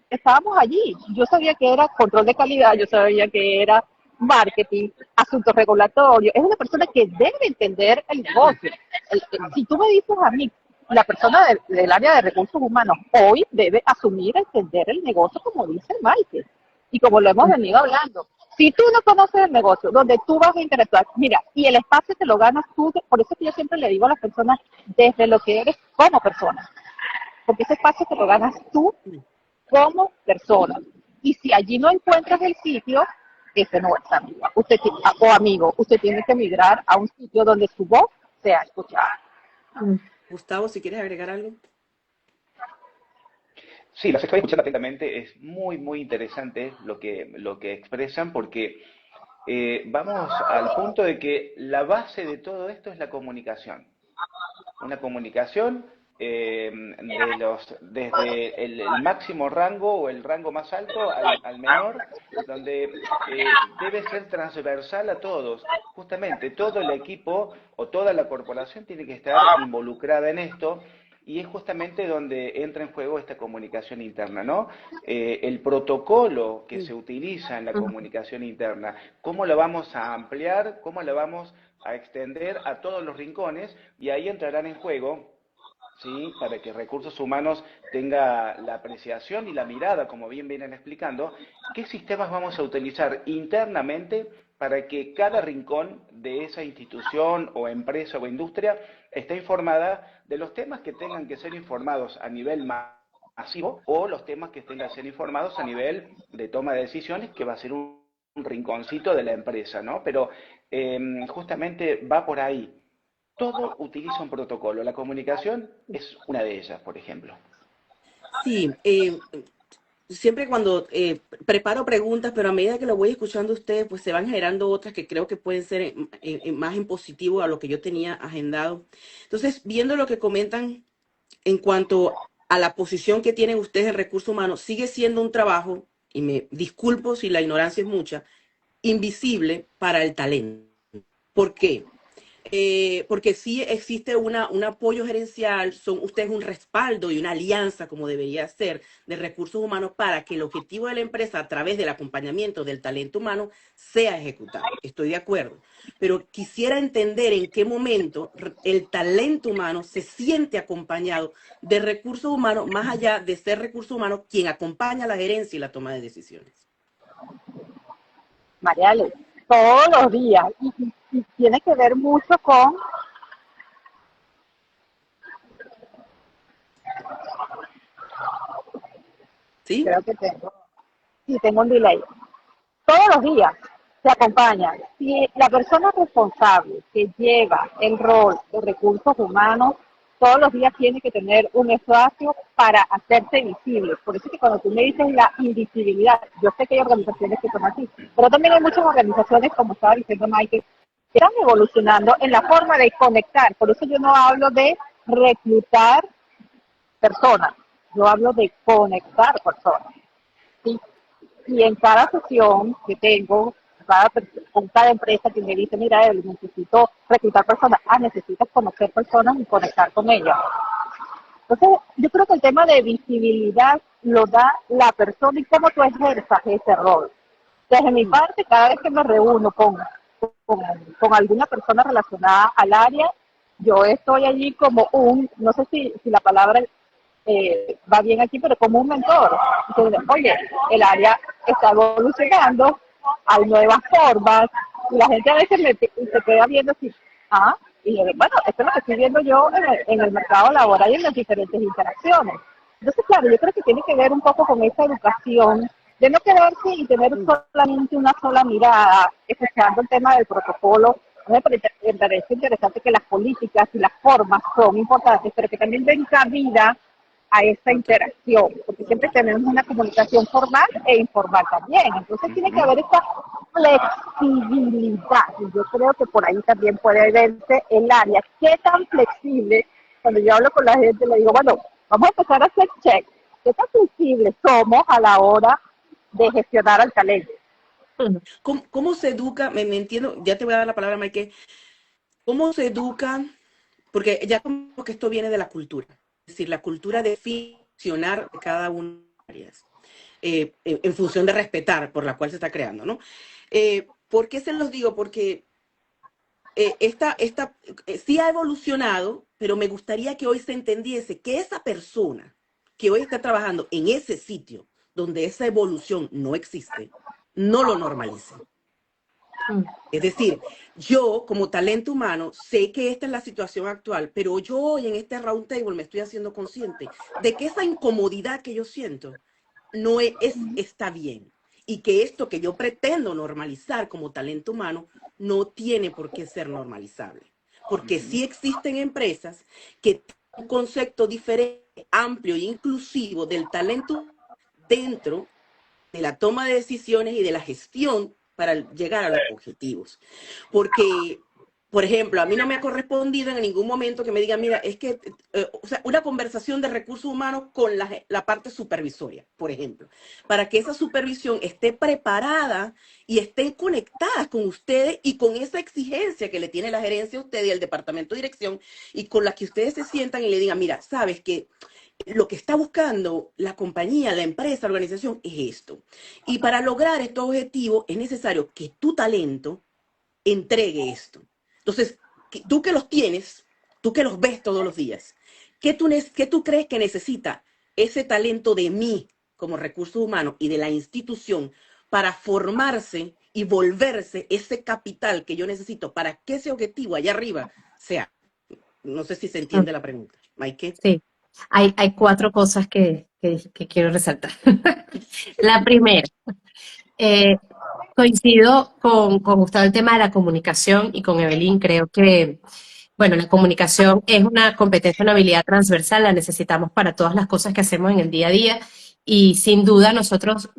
estábamos allí. Yo sabía que era control de calidad, yo sabía que era marketing, asuntos regulatorios. Es una persona que debe entender el negocio. Si tú me dices a mí, la persona del área de recursos humanos hoy debe asumir, entender el negocio como dice Maite. Y como lo hemos venido hablando, si tú no conoces el negocio, donde tú vas a interactuar, mira, y el espacio te lo ganas tú, por eso que yo siempre le digo a las personas, desde lo que eres como persona, porque ese espacio te lo ganas tú como persona. Y si allí no encuentras el sitio, ese no es amigo. O amigo, usted tiene que migrar a un sitio donde su voz sea escuchada. Mm. Gustavo, si quieres agregar algo. Sí, las estoy escuchando atentamente. Es muy, muy interesante lo que expresan porque vamos al punto de que la base de todo esto es la comunicación. Una comunicación desde el máximo rango o el rango más alto al menor, donde debe ser transversal a todos. Justamente todo el equipo o toda la corporación tiene que estar involucrada en esto y es justamente donde entra en juego esta comunicación interna, ¿no? El protocolo que se utiliza en la comunicación interna, cómo lo vamos a ampliar, cómo lo vamos a extender a todos los rincones y ahí entrarán en juego, ¿sí? Para que recursos humanos tenga la apreciación y la mirada, como bien vienen explicando, qué sistemas vamos a utilizar internamente para que cada rincón de esa institución o empresa o industria esté informada de los temas que tengan que ser informados a nivel masivo o los temas que tengan que ser informados a nivel de toma de decisiones, que va a ser un rinconcito de la empresa, ¿no? Pero justamente va por ahí. Todo utiliza un protocolo. La comunicación es una de ellas, por ejemplo. Sí, siempre cuando preparo preguntas, pero a medida que lo voy escuchando a ustedes, pues se van generando otras que creo que pueden ser más en positivo a lo que yo tenía agendado. Entonces, viendo lo que comentan en cuanto a la posición que tienen ustedes en recursos humanos, sigue siendo un trabajo, y me disculpo si la ignorancia es mucha, invisible para el talento. ¿Por qué? Porque sí existe un apoyo gerencial, son ustedes un respaldo y una alianza, como debería ser, de recursos humanos para que el objetivo de la empresa a través del acompañamiento del talento humano sea ejecutado. Estoy de acuerdo, pero quisiera entender en qué momento el talento humano se siente acompañado de recursos humanos, más allá de ser recursos humanos quien acompaña la gerencia y la toma de decisiones. Mariale, todos los días. Y tiene que ver mucho con ¿Sí? Creo que sí, tengo un delay. Todos los días se acompañan. Si la persona responsable que lleva el rol de recursos humanos, todos los días tiene que tener un espacio para hacerse visible. Por eso que cuando tú me dices la invisibilidad, yo sé que hay organizaciones que son así, pero también hay muchas organizaciones, como estaba diciendo Michael, que están evolucionando en la forma de conectar. Por eso yo no hablo de reclutar personas, yo hablo de conectar personas. ¿Sí? Y en cada sesión que tengo, con cada empresa que me dice, mira, Evelyn, necesito reclutar personas, necesitas conocer personas y conectar con ellas. Entonces, yo creo que el tema de visibilidad lo da la persona y cómo tú ejerzas ese rol. Desde mi parte, cada vez que me reúno con alguna persona relacionada al área, yo estoy allí como no sé si la palabra va bien aquí, pero como un mentor. Entonces, oye, el área está evolucionando, hay nuevas formas, y la gente a veces se queda viendo así, y yo, bueno, esto es lo que estoy viendo yo en el mercado laboral y en las diferentes interacciones. Entonces, claro, yo creo que tiene que ver un poco con esa educación de no quedarse y tener solamente una sola mirada, escuchando el tema del protocolo. Me parece interesante que las políticas y las formas son importantes, pero que también den cabida a esa interacción, porque siempre tenemos una comunicación formal e informal también. Entonces tiene que haber esa flexibilidad, y yo creo que por ahí también puede verse el área. ¿Qué tan flexible? Cuando yo hablo con la gente, le digo, bueno, vamos a empezar a hacer check. ¿Qué tan flexibles somos a la hora de gestionar al talento? ¿Cómo se educa? Me entiendo, ya te voy a dar la palabra, Mike. ¿Cómo se educa? Porque ya como que esto viene de la cultura. Es decir, la cultura de funcionar de cada una de las áreas, en función de respetar por la cual se está creando, ¿no? ¿Por qué se los digo? Porque sí ha evolucionado, pero me gustaría que hoy se entendiese que esa persona que hoy está trabajando en ese sitio donde esa evolución no existe, no lo normalice. Es decir, yo como talento humano sé que esta es la situación actual, pero yo hoy en este round table me estoy haciendo consciente de que esa incomodidad que yo siento no está bien, y que esto que yo pretendo normalizar como talento humano no tiene por qué ser normalizable. Porque sí existen empresas que tienen un concepto diferente, amplio e inclusivo del talento dentro de la toma de decisiones y de la gestión para llegar a los objetivos. Porque, por ejemplo, a mí no me ha correspondido en ningún momento que me digan, mira, es que, o sea, una conversación de recursos humanos con la parte supervisoria, por ejemplo, para que esa supervisión esté preparada y estén conectadas con ustedes y con esa exigencia que le tiene la gerencia a ustedes y el departamento de dirección, y con la que ustedes se sientan y le digan, mira, sabes que lo que está buscando la compañía, la empresa, la organización es esto. Y para lograr estos objetivos es necesario que tu talento entregue esto. Entonces, tú que los tienes, tú que los ves todos los días, ¿qué tú crees que necesita ese talento de mí como recursos humanos y de la institución para formarse y volverse ese capital que yo necesito para que ese objetivo allá arriba sea? No sé si se entiende la pregunta. Maike. Sí, hay cuatro cosas que quiero resaltar. La primera, eh, coincido con Gustavo el tema de la comunicación y con Evelyn, creo que, bueno, la comunicación es una competencia, una habilidad transversal, la necesitamos para todas las cosas que hacemos en el día a día y sin duda nosotros,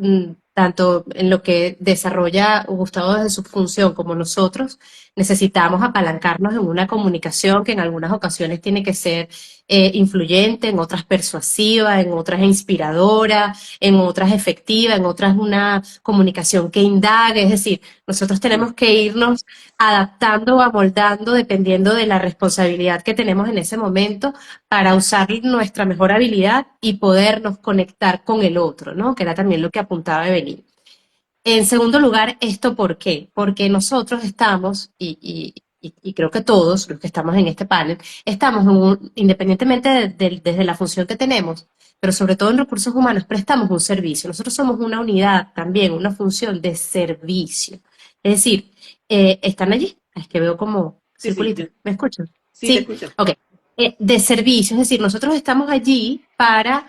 tanto en lo que desarrolla Gustavo desde su función como nosotros, necesitamos apalancarnos en una comunicación que en algunas ocasiones tiene que ser influyente, en otras persuasiva, en otras inspiradora, en otras efectiva, en otras una comunicación que indague, es decir, nosotros tenemos que irnos adaptando o amoldando dependiendo de la responsabilidad que tenemos en ese momento para usar nuestra mejor habilidad y podernos conectar con el otro, ¿no? Que era también lo que apuntaba Evelyn. En segundo lugar, ¿esto por qué? Porque nosotros estamos, y creo que todos los que estamos en este panel, estamos independientemente desde la función que tenemos, pero sobre todo en recursos humanos, prestamos un servicio. Nosotros somos una unidad también, una función de servicio. Es decir, ¿están allí? Es que veo como Sí, sí, circulito. ¿Me escuchan? sí, te Sí, escucho. ok. De servicio, es decir, nosotros estamos allí para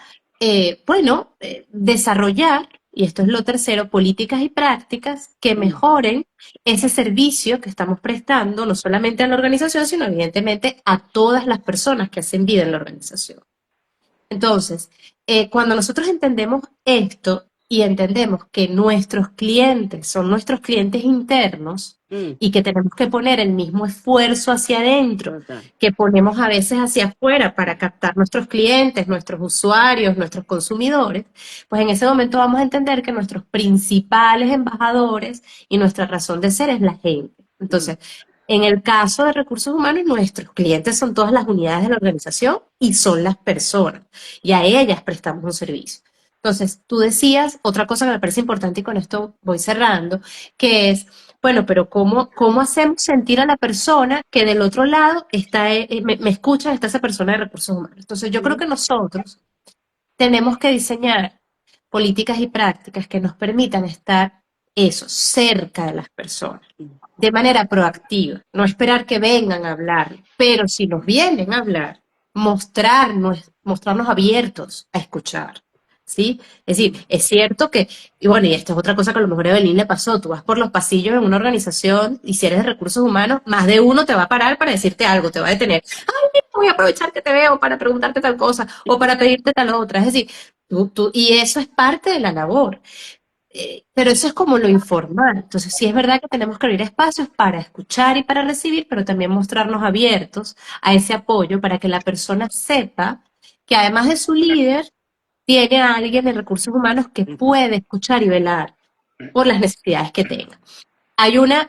desarrollar, y esto es lo tercero, políticas y prácticas que mejoren ese servicio que estamos prestando, no solamente a la organización, sino evidentemente a todas las personas que hacen vida en la organización. Entonces, cuando nosotros entendemos esto y entendemos que nuestros clientes son nuestros clientes internos y que tenemos que poner el mismo esfuerzo hacia adentro Total. que ponemos a veces hacia afuera para captar nuestros clientes, nuestros usuarios, nuestros consumidores, pues en ese momento vamos a entender que nuestros principales embajadores y nuestra razón de ser es la gente. Entonces, en el caso de recursos humanos, nuestros clientes son todas las unidades de la organización y son las personas, y a ellas prestamos un servicio. Entonces, tú decías otra cosa que me parece importante y con esto voy cerrando, que es, bueno, pero ¿cómo hacemos sentir a la persona que del otro lado me escucha, está esa persona de recursos humanos? Entonces, yo creo que nosotros tenemos que diseñar políticas y prácticas que nos permitan estar eso, cerca de las personas, de manera proactiva, no esperar que vengan a hablar, pero si nos vienen a hablar, mostrarnos abiertos a escuchar, ¿sí? Es decir, es cierto que, y bueno, y esto es otra cosa que a lo mejor a Evelyn le pasó, tú vas por los pasillos en una organización y si eres de recursos humanos, más de uno te va a parar para decirte algo, te va a detener, ay, mira, voy a aprovechar que te veo para preguntarte tal cosa o para pedirte tal otra, es decir, y eso es parte de la labor. Pero eso es como lo informal. Entonces, sí es verdad que tenemos que abrir espacios para escuchar y para recibir, pero también mostrarnos abiertos a ese apoyo para que la persona sepa que además de su líder, tiene a alguien en recursos humanos que puede escuchar y velar por las necesidades que tenga. Hay una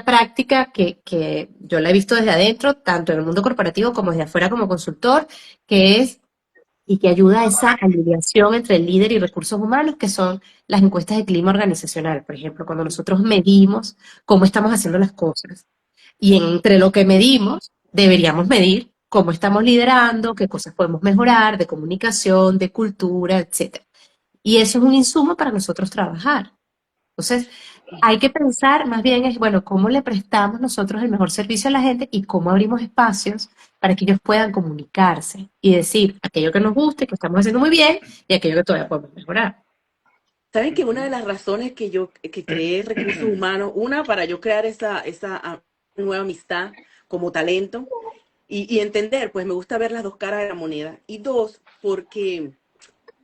práctica que yo la he visto desde adentro, tanto en el mundo corporativo como desde afuera como consultor, que es y que ayuda a esa alineación entre el líder y recursos humanos, que son las encuestas de clima organizacional. Por ejemplo, cuando nosotros medimos cómo estamos haciendo las cosas y entre lo que medimos, deberíamos medir cómo estamos liderando, qué cosas podemos mejorar, de comunicación, de cultura, etc. Y eso es un insumo para nosotros trabajar. Entonces, hay que pensar más bien es, bueno, cómo le prestamos nosotros el mejor servicio a la gente y cómo abrimos espacios para que ellos puedan comunicarse y decir aquello que nos guste, que estamos haciendo muy bien y aquello que todavía podemos mejorar. ¿Saben que una de las razones que creé recursos humanos, una para yo crear esa nueva amistad como talento y entender, pues me gusta ver las dos caras de la moneda, y dos, porque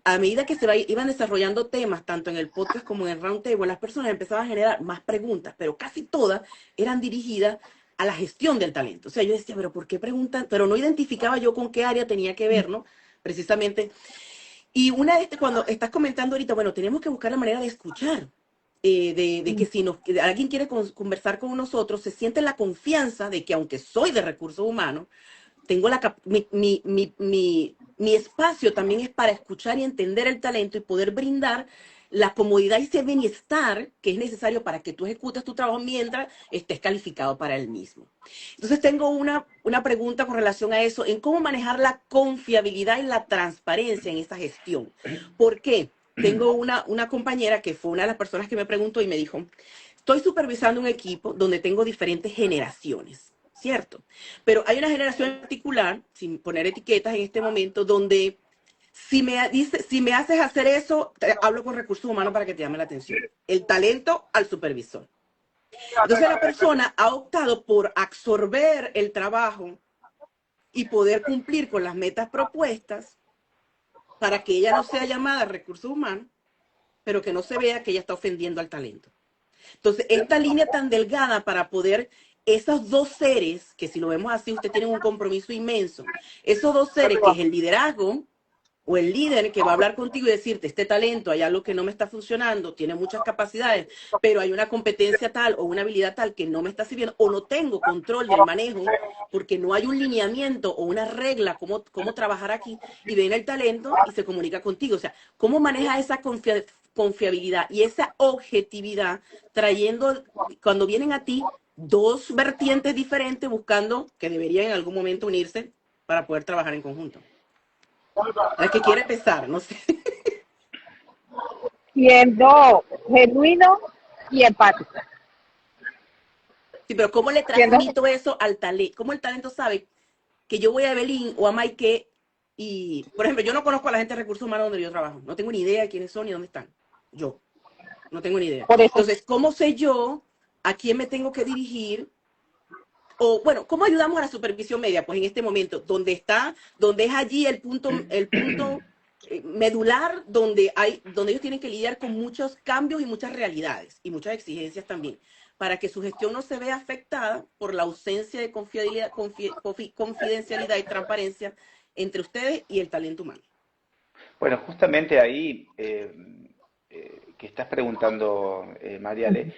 a medida que iban desarrollando temas, tanto en el podcast como en el roundtable, las personas empezaban a generar más preguntas, pero casi todas eran dirigidas a la gestión del talento. O sea, yo decía, pero ¿por qué preguntan? Pero no identificaba yo con qué área tenía que ver, ¿no? Precisamente. Y cuando estás comentando ahorita, bueno, tenemos que buscar la manera de escuchar, de que si alguien quiere conversar con nosotros, se siente la confianza de que aunque soy de recursos humanos, tengo mi espacio también es para escuchar y entender el talento y poder brindar la comodidad y ese bienestar que es necesario para que tú ejecutes tu trabajo mientras estés calificado para el mismo. Entonces tengo una pregunta con relación a eso, en cómo manejar la confiabilidad y la transparencia en esa gestión. ¿Por qué? Tengo una compañera que fue una de las personas que me preguntó y me dijo, estoy supervisando un equipo donde tengo diferentes generaciones. ¿Cierto? Pero hay una generación en particular, sin poner etiquetas en este momento, donde si me haces hacer eso, hablo con recursos humanos para que te llame la atención. El talento al supervisor. Entonces la persona ha optado por absorber el trabajo y poder cumplir con las metas propuestas para que ella no sea llamada a recursos humanos, pero que no se vea que ella está ofendiendo al talento. Entonces, esta línea tan delgada para poder esos dos seres, que si lo vemos así, usted tiene un compromiso inmenso, esos dos seres que es el liderazgo o el líder que va a hablar contigo y decirte, este talento, hay algo que no me está funcionando, tiene muchas capacidades, pero hay una competencia tal o una habilidad tal que no me está sirviendo o no tengo control del manejo porque no hay un lineamiento o una regla cómo trabajar aquí, y ven el talento y se comunica contigo. O sea, ¿cómo maneja esa confiabilidad y esa objetividad trayendo, cuando vienen a ti, dos vertientes diferentes buscando que deberían en algún momento unirse para poder trabajar en conjunto? La que quiere empezar, no sé. Siendo genuino y empático. Sí, pero ¿cómo le transmito eso al talento? ¿Cómo el talento sabe que yo voy a Evelyn o a Maike Y, por ejemplo, yo no conozco a la gente de recursos humanos donde yo trabajo. No tengo ni idea de quiénes son ni dónde están. Yo no tengo ni idea. Por eso, Entonces, ¿cómo sé yo a quién me tengo que dirigir? O, bueno, ¿cómo ayudamos a la supervisión media? Pues en este momento, donde es allí el punto medular donde ellos tienen que lidiar con muchos cambios y muchas realidades y muchas exigencias también, para que su gestión no se vea afectada por la ausencia de confidencialidad y transparencia entre ustedes y el talento humano. Bueno, justamente ahí que estás preguntando, Mariale,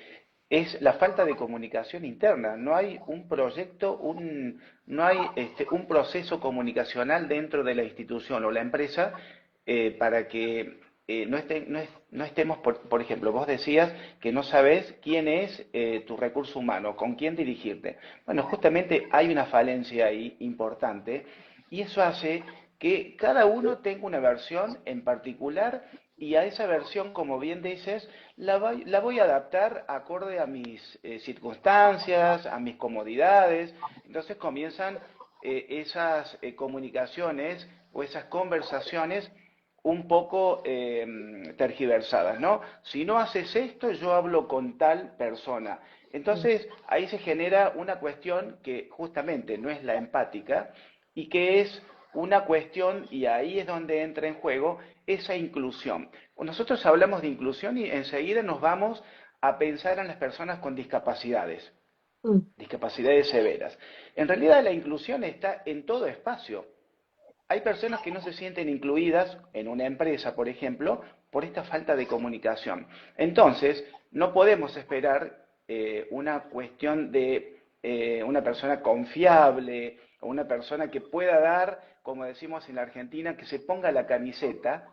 es la falta de comunicación interna. No hay un proyecto, no hay un proceso comunicacional dentro de la institución o la empresa para que no estemos, por ejemplo, vos decías que no sabes quién es tu recurso humano, con quién dirigirte. Bueno, justamente hay una falencia ahí importante y eso hace que cada uno tenga una versión en particular y a esa versión, como bien dices, la voy a adaptar acorde a mis circunstancias, a mis comodidades. Entonces comienzan esas comunicaciones o esas conversaciones un poco tergiversadas, ¿no? Si no haces esto, yo hablo con tal persona. Entonces, ahí se genera una cuestión que justamente no es la empática y que es una cuestión, y ahí es donde entra en juego esa inclusión. Nosotros hablamos de inclusión y enseguida nos vamos a pensar en las personas con discapacidades, discapacidades severas. En realidad la inclusión está en todo espacio. Hay personas que no se sienten incluidas en una empresa, por ejemplo, por esta falta de comunicación. Entonces, no podemos esperar una cuestión de una persona confiable o una persona que pueda dar, como decimos en la Argentina, que se ponga la camiseta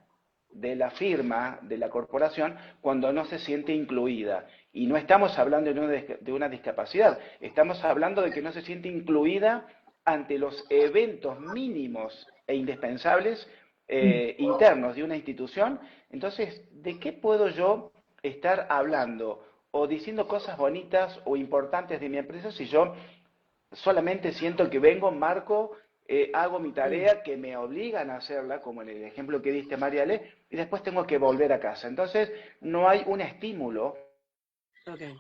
de la firma, de la corporación, cuando no se siente incluida. Y no estamos hablando de una discapacidad, estamos hablando de que no se siente incluida ante los eventos mínimos e indispensables internos de una institución. Entonces, ¿de qué puedo yo estar hablando o diciendo cosas bonitas o importantes de mi empresa si yo solamente siento que vengo, marco, hago mi tarea, que me obligan a hacerla, como en el ejemplo que diste, Mariale, y después tengo que volver a casa? Entonces, no hay un estímulo. Okay.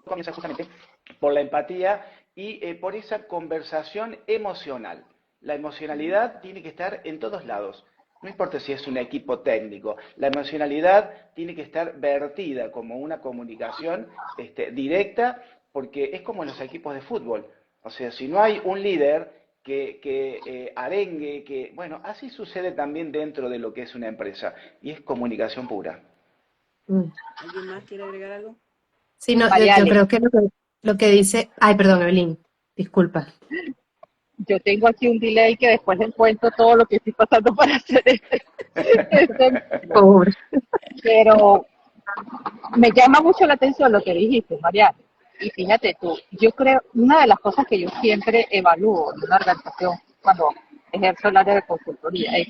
Comienza justamente por la empatía y por esa conversación emocional. La emocionalidad tiene que estar en todos lados. No importa si es un equipo técnico, la emocionalidad tiene que estar vertida como una comunicación directa, porque es como en los equipos de fútbol. O sea, si no hay un líder que arengue, bueno, así sucede también dentro de lo que es una empresa, y es comunicación pura. ¿Alguien más quiere agregar algo? Sí, no, yo Mariale, creo que lo que dice, ay, perdón, Evelyn, disculpa. yo tengo aquí un delay que después les cuento todo lo que estoy pasando para hacer este Pobre. pero me llama mucho la atención lo que dijiste, Mariana. Y fíjate tú, yo creo, una de las cosas que yo siempre evalúo en una organización cuando ejerzo el área de consultoría es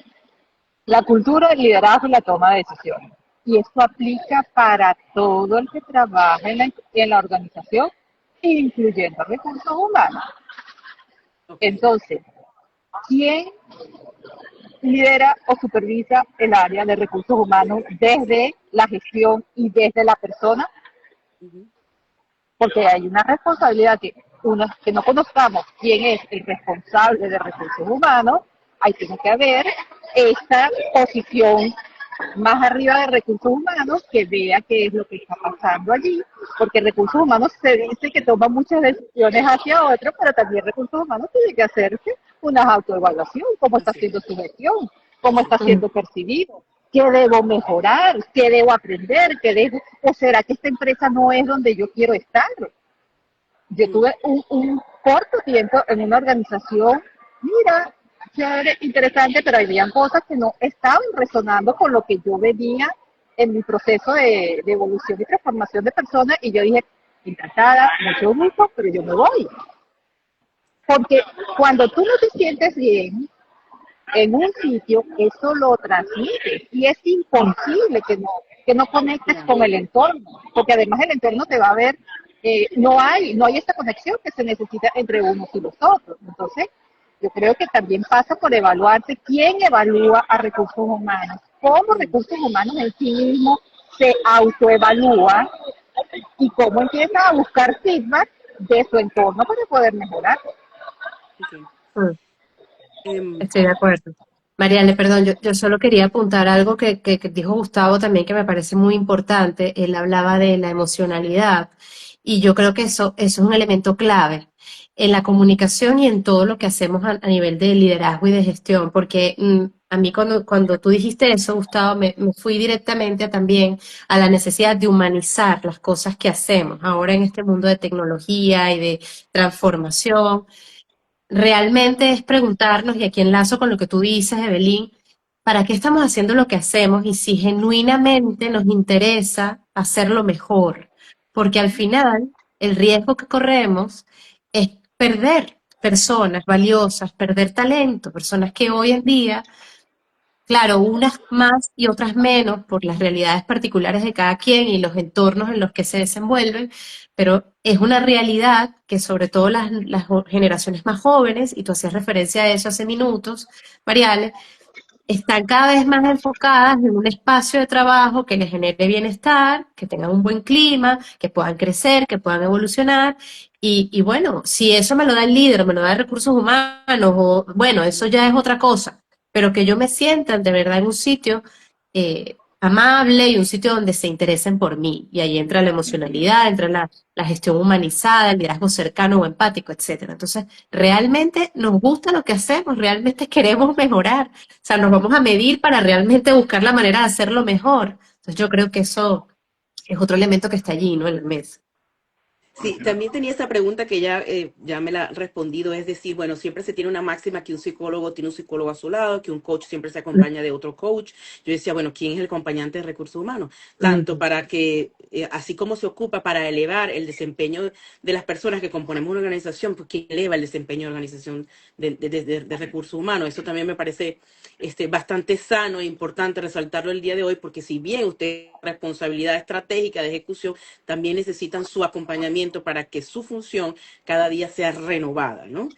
la cultura, el liderazgo y la toma de decisiones. Y esto aplica para todo el que trabaja en la organización, incluyendo recursos humanos. Okay. Entonces, ¿quién lidera o supervisa el área de recursos humanos desde la gestión y desde la persona? Porque hay una responsabilidad que no conozcamos quién es el responsable de recursos humanos, ahí tiene que haber esta posición más arriba de recursos humanos que vea qué es lo que está pasando allí, porque recursos humanos se dice que toma muchas decisiones hacia otros, pero también recursos humanos tiene que hacerse una autoevaluación, cómo está haciendo su gestión, cómo está siendo percibido, qué debo mejorar, qué debo aprender, o será que esta empresa no es donde yo quiero estar. Yo tuve un corto tiempo en una organización, mira, chévere, interesante, pero habían cosas que no estaban resonando con lo que yo venía en mi proceso de evolución y transformación de personas, y yo dije, encantada, mucho gusto, pero yo me voy. Porque cuando tú no te sientes bien en un sitio, eso lo transmites, y es imposible que no conectes con el entorno, porque además el entorno te va a ver, no hay esta conexión que se necesita entre unos y los otros. Entonces, Yo creo que también pasa por evaluarte quién evalúa a recursos humanos, cómo recursos humanos en sí mismo se autoevalúa y cómo empieza a buscar feedback de su entorno para poder mejorar. Ok. Mm, Em, Estoy de acuerdo. Mariale, perdón, yo solo quería apuntar algo que dijo Gustavo también que me parece muy importante. Él hablaba de la emocionalidad y yo creo que eso es un elemento clave en la comunicación y en todo lo que hacemos a nivel de liderazgo y de gestión, porque a mí cuando tú dijiste eso, Gustavo, me fui directamente también a la necesidad de humanizar las cosas que hacemos ahora en este mundo de tecnología y de transformación. Realmente es preguntarnos, y aquí enlazo con lo que tú dices, Evelyn, ¿para qué estamos haciendo lo que hacemos y si genuinamente nos interesa hacerlo mejor? Porque al final el riesgo que corremos es perder personas valiosas, perder talento, personas que hoy en día, claro, unas más y otras menos por las realidades particulares de cada quien y los entornos en los que se desenvuelven, pero es una realidad que sobre todo las generaciones más jóvenes, y tú hacías referencia a eso hace minutos, Mariale, están cada vez más enfocadas en un espacio de trabajo que les genere bienestar, que tengan un buen clima, que puedan crecer, que puedan evolucionar. Y bueno, si eso me lo da el líder, o me lo da recursos humanos, o bueno, eso ya es otra cosa. Pero que yo me sienta de verdad en un sitio amable y un sitio donde se interesen por mí. Y ahí entra la emocionalidad, entra la gestión humanizada, el liderazgo cercano o empático, etcétera. Entonces, realmente nos gusta lo que hacemos, realmente queremos mejorar. O sea, nos vamos a medir para realmente buscar la manera de hacerlo mejor. Entonces yo creo que eso es otro elemento que está allí, ¿no? En el mes. Sí, también tenía esa pregunta que ya me la ha respondido, es decir, bueno, siempre se tiene una máxima que un psicólogo tiene un psicólogo a su lado, que un coach siempre se acompaña de otro coach. Yo decía, bueno, ¿quién es el acompañante de recursos humanos? Tanto para que, así como se ocupa para elevar el desempeño de las personas que componemos una organización, pues ¿quién eleva el desempeño de la organización de recursos humanos? Eso también me parece bastante sano e importante resaltarlo el día de hoy, porque si bien usted responsabilidad estratégica de ejecución, también necesitan su acompañamiento para que su función cada día sea renovada, ¿no?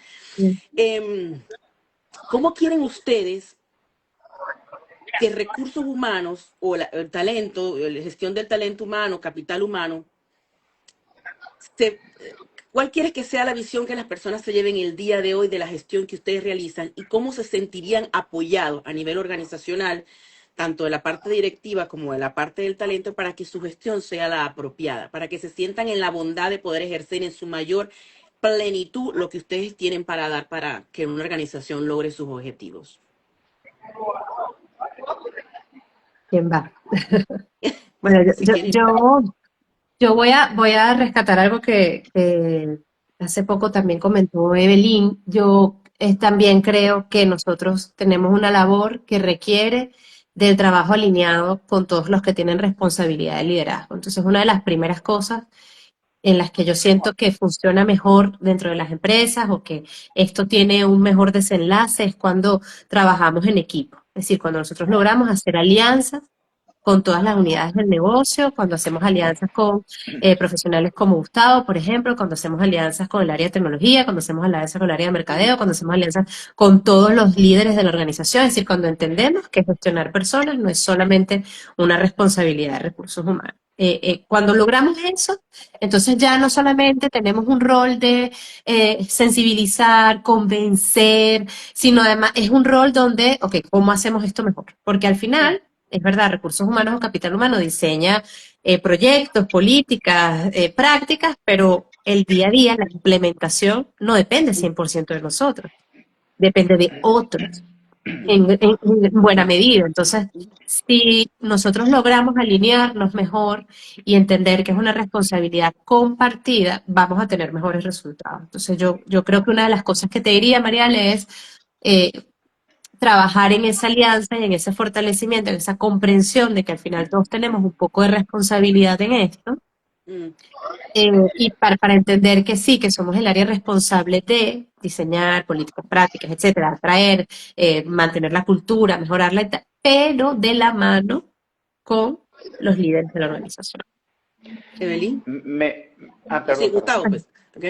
¿Cómo quieren ustedes que recursos humanos o el talento, la gestión del talento humano, capital humano, se, cuál quiere que sea la visión que las personas se lleven el día de hoy de la gestión que ustedes realizan y cómo se sentirían apoyados a nivel organizacional, tanto de la parte directiva como de la parte del talento, para que su gestión sea la apropiada, para que se sientan en la bondad de poder ejercer en su mayor plenitud lo que ustedes tienen para dar para que una organización logre sus objetivos? ¿Quién va? Bueno, Si quieren, yo voy a rescatar algo que hace poco también comentó Evelyn. Yo también creo que nosotros tenemos una labor que requiere del trabajo alineado con todos los que tienen responsabilidad de liderazgo. Entonces, una de las primeras cosas en las que yo siento que funciona mejor dentro de las empresas o que esto tiene un mejor desenlace es cuando trabajamos en equipo. Es decir, cuando nosotros logramos hacer alianzas con todas las unidades del negocio, cuando hacemos alianzas con profesionales como Gustavo, por ejemplo, cuando hacemos alianzas con el área de tecnología, cuando hacemos alianzas con el área de mercadeo, cuando hacemos alianzas con todos los líderes de la organización, es decir, cuando entendemos que gestionar personas no es solamente una responsabilidad de recursos humanos. Cuando logramos eso, entonces ya no solamente tenemos un rol de sensibilizar, convencer, sino además es un rol donde, ok, ¿cómo hacemos esto mejor? Porque al final es verdad, recursos humanos o capital humano diseña proyectos, políticas, prácticas, pero el día a día, la implementación, no depende 100% de nosotros, depende de otros en buena medida. Entonces, si nosotros logramos alinearnos mejor y entender que es una responsabilidad compartida, vamos a tener mejores resultados. Entonces, yo creo que una de las cosas que te diría, Mariale, es eh, trabajar en esa alianza y en ese fortalecimiento, en esa comprensión de que al final todos tenemos un poco de responsabilidad en esto, mm, y para entender que sí, que somos el área responsable de diseñar políticas prácticas, etcétera, atraer, mantener la cultura, mejorarla, pero de la mano con los líderes de la organización. Evelyn. Me, Sí, perdón, perdón. Gustavo, pues. ¿Ok?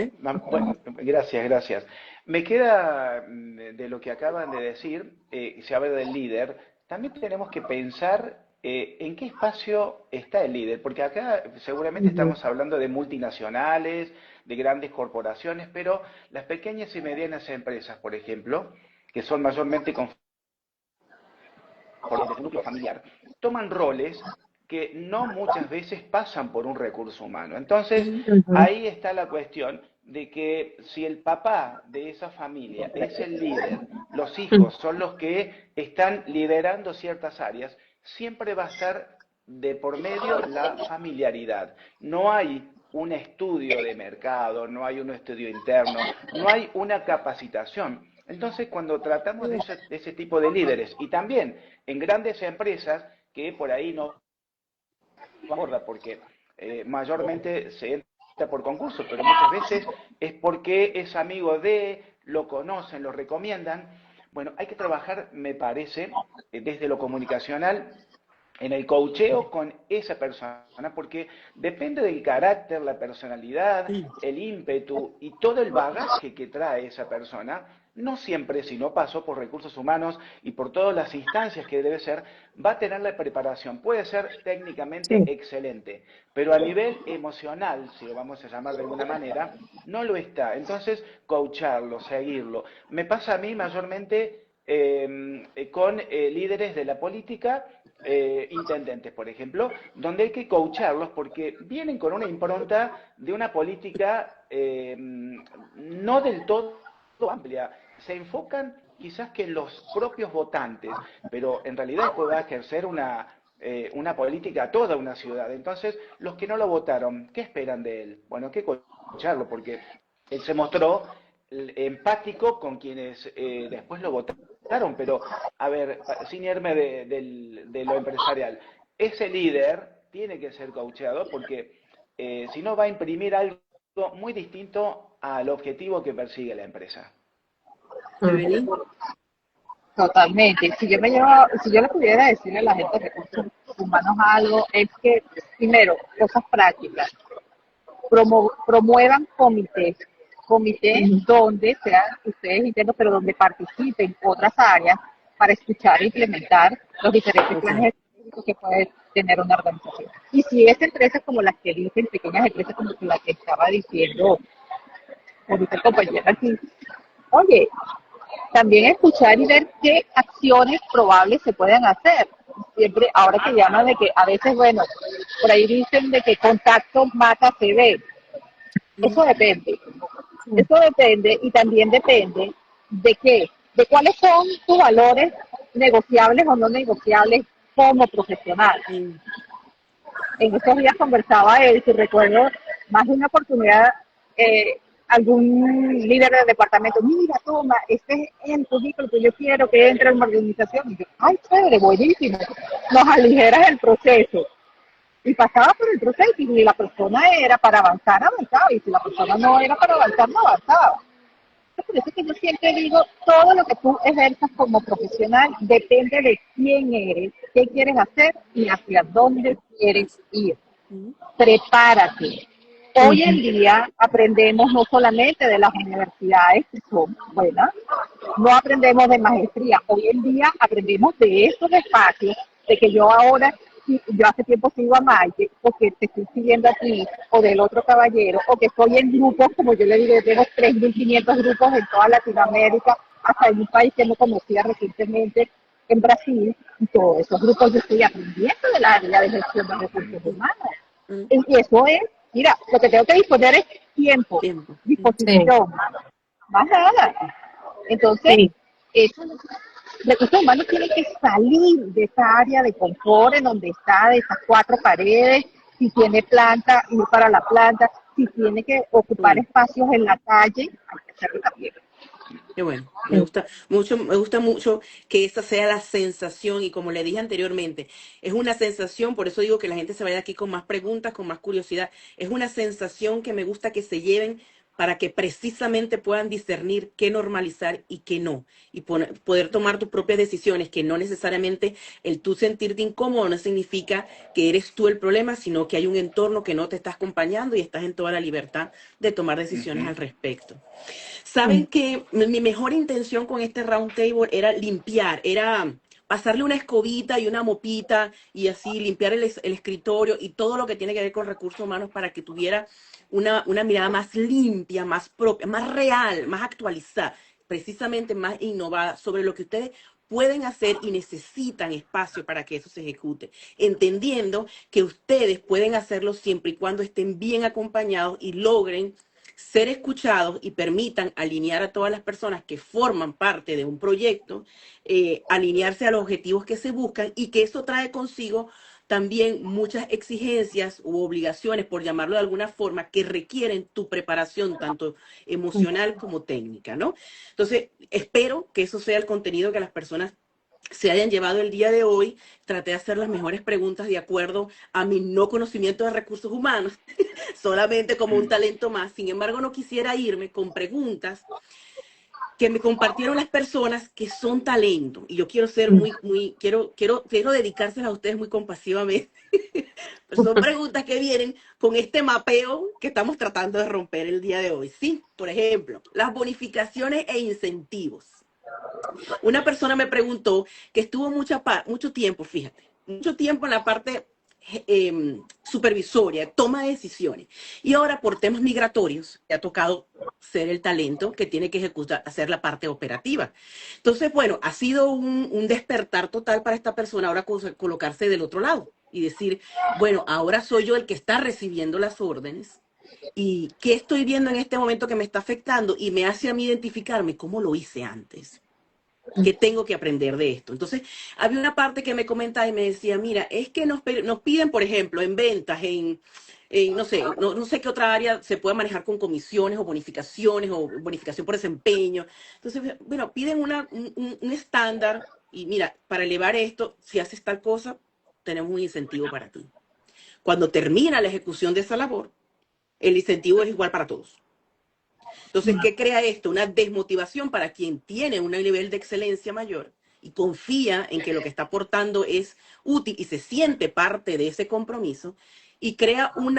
Bueno, gracias, gracias. Me queda de lo que acaban de decir, se habla del líder, también tenemos que pensar en qué espacio está el líder, porque acá seguramente Ujú. estamos hablando de multinacionales, de grandes corporaciones, pero las pequeñas y medianas empresas, por ejemplo, que son mayormente desde el núcleo familiar, toman roles que no muchas veces pasan por un recurso humano. Entonces, Ujú. ahí está la cuestión de que si el papá de esa familia es el líder, los hijos son los que están liderando ciertas áreas, siempre va a estar de por medio la familiaridad. No hay un estudio de mercado, no hay un estudio interno, no hay una capacitación. Entonces, cuando tratamos de ese tipo de líderes y también en grandes empresas que por ahí no aborda, porque mayormente se entra por concurso, pero muchas veces es porque es amigo de, lo conocen, lo recomiendan. Bueno, hay que trabajar, me parece, desde lo comunicacional en el coacheo con esa persona, porque depende del carácter, la personalidad, el ímpetu y todo el bagaje que trae esa persona, no siempre, si no pasó por recursos humanos y por todas las instancias que debe ser, va a tener la preparación. Puede ser técnicamente Sí. excelente, pero a nivel emocional, si lo vamos a llamar de alguna manera, no lo está. Entonces, coacharlo, seguirlo. Me pasa a mí mayormente con líderes de la política, intendentes, por ejemplo, donde hay que coacharlos porque vienen con una impronta de una política no del todo amplia. Se enfocan quizás que en los propios votantes, pero en realidad después va a ejercer una política a toda una ciudad. Entonces, los que no lo votaron, ¿qué esperan de él? Bueno, hay que coacharlo porque él se mostró empático con quienes después lo votaron, pero a ver, sin irme de lo empresarial, ese líder tiene que ser coacheado porque si no va a imprimir algo muy distinto al objetivo que persigue la empresa. Evelyn. Totalmente. Si yo le pudiera decirle a la gente de recursos humanos algo, es que, primero, cosas prácticas. Promuevan comités Ujú. donde sean ustedes internos, pero donde participen otras áreas para escuchar e implementar los diferentes Ok. planes estratégicos que puede tener una organización. Y si es empresas como las que dicen, pequeñas empresas como la que estaba diciendo ahorita el compañero aquí, oye, también escuchar y ver qué acciones probables se pueden hacer. Siempre, ahora que llaman de que a veces, bueno, por ahí dicen de que contacto mata CV. Eso depende. Sí. Eso depende y también depende de qué, de cuáles son tus valores negociables o no negociables como profesional. Sí. En estos días conversaba él, si recuerdo, más de una oportunidad, algún líder del departamento, mira, toma, este es el currículo que yo quiero que entre en una organización. Y yo, ay, chévere, buenísimo, nos aligeras el proceso. Y pasaba por el proceso y si la persona era para avanzar, avanzaba, y si la persona no era para avanzar, no avanzaba. Por eso que yo siempre digo, todo lo que tú ejerzas como profesional depende de quién eres, qué quieres hacer y hacia dónde quieres ir. Ujú. Prepárate. Hoy en Ujú. día aprendemos no solamente de las universidades que son buenas, no aprendemos de maestría, hoy en día aprendemos de estos espacios, de que yo ahora, yo hace tiempo sigo a Maite, porque te estoy siguiendo a ti, o del otro caballero, o que estoy en grupos, como yo le digo, tengo 3.500 grupos en toda Latinoamérica, hasta en un país que no conocía recientemente, en Brasil, y todos esos grupos yo estoy aprendiendo del área de gestión de recursos humanos. Ujú. Y eso es, mira, lo que tengo que disponer es tiempo, Tiempo. Sí, disposición, más nada. Entonces, sí. eso, recursos humanos tienen que salir de esa área de confort en donde está, de esas cuatro paredes, si tiene planta, ir para la planta, si tiene que Qué ocupar bueno. espacios en la calle, hay que hacerlo también. Qué bueno, Sí. me gusta mucho que esa sea la sensación y como le dije anteriormente, es una sensación, por eso digo que la gente se vaya aquí con más preguntas, con más curiosidad, es una sensación que me gusta que se lleven para que precisamente puedan discernir qué normalizar y qué no, y poder tomar tus propias decisiones, que no necesariamente el tú sentirte incómodo no significa que eres tú el problema, sino que hay un entorno que no te está acompañando y estás en toda la libertad de tomar decisiones al respecto. Saben que mi mejor intención con este round table era limpiar, era pasarle una escobita y una mopita y así limpiar el escritorio y todo lo que tiene que ver con recursos humanos para que tuviera una mirada más limpia, más propia, más real, más actualizada, precisamente más innovada sobre lo que ustedes pueden hacer y necesitan espacio para que eso se ejecute, entendiendo que ustedes pueden hacerlo siempre y cuando estén bien acompañados y logren ser escuchados y permitan alinear a todas las personas que forman parte de un proyecto, alinearse a los objetivos que se buscan, y que eso trae consigo también muchas exigencias u obligaciones, por llamarlo de alguna forma, que requieren tu preparación tanto emocional como técnica, ¿no? Entonces, espero que eso sea el contenido que las personas se hayan llevado el día de hoy. Traté de hacer las mejores preguntas de acuerdo a mi no conocimiento de recursos humanos, solamente como un talento más. Sin embargo, no quisiera irme con preguntas que me compartieron las personas que son talento. Y yo quiero ser quiero dedicárselas a ustedes muy compasivamente. Pero son preguntas que vienen con este mapeo que estamos tratando de romper el día de hoy. Sí, por ejemplo, las bonificaciones e incentivos. Una persona me preguntó que estuvo mucho tiempo, fíjate, mucho tiempo en la parte supervisoria, toma de decisiones. Y ahora por temas migratorios, le ha tocado ser el talento que tiene que hacer la parte operativa. Entonces, bueno, ha sido un despertar total para esta persona ahora colocarse del otro lado y decir, bueno, ahora soy yo el que está recibiendo las órdenes. ¿Y qué estoy viendo en este momento que me está afectando? Y me hace a mí identificarme cómo lo hice antes. ¿Qué tengo que aprender de esto? Entonces, había una parte que me comentaba y me decía, mira, es que nos piden, por ejemplo, en ventas, no sé qué otra área se puede manejar con comisiones o bonificación por desempeño. Entonces, bueno, piden un estándar y mira, para elevar esto, si haces tal cosa, tenemos un incentivo para ti. Cuando termina la ejecución de esa labor, el incentivo es igual para todos. Entonces, ¿qué crea esto? Una desmotivación para quien tiene un nivel de excelencia mayor y confía en que lo que está aportando es útil y se siente parte de ese compromiso, y crea un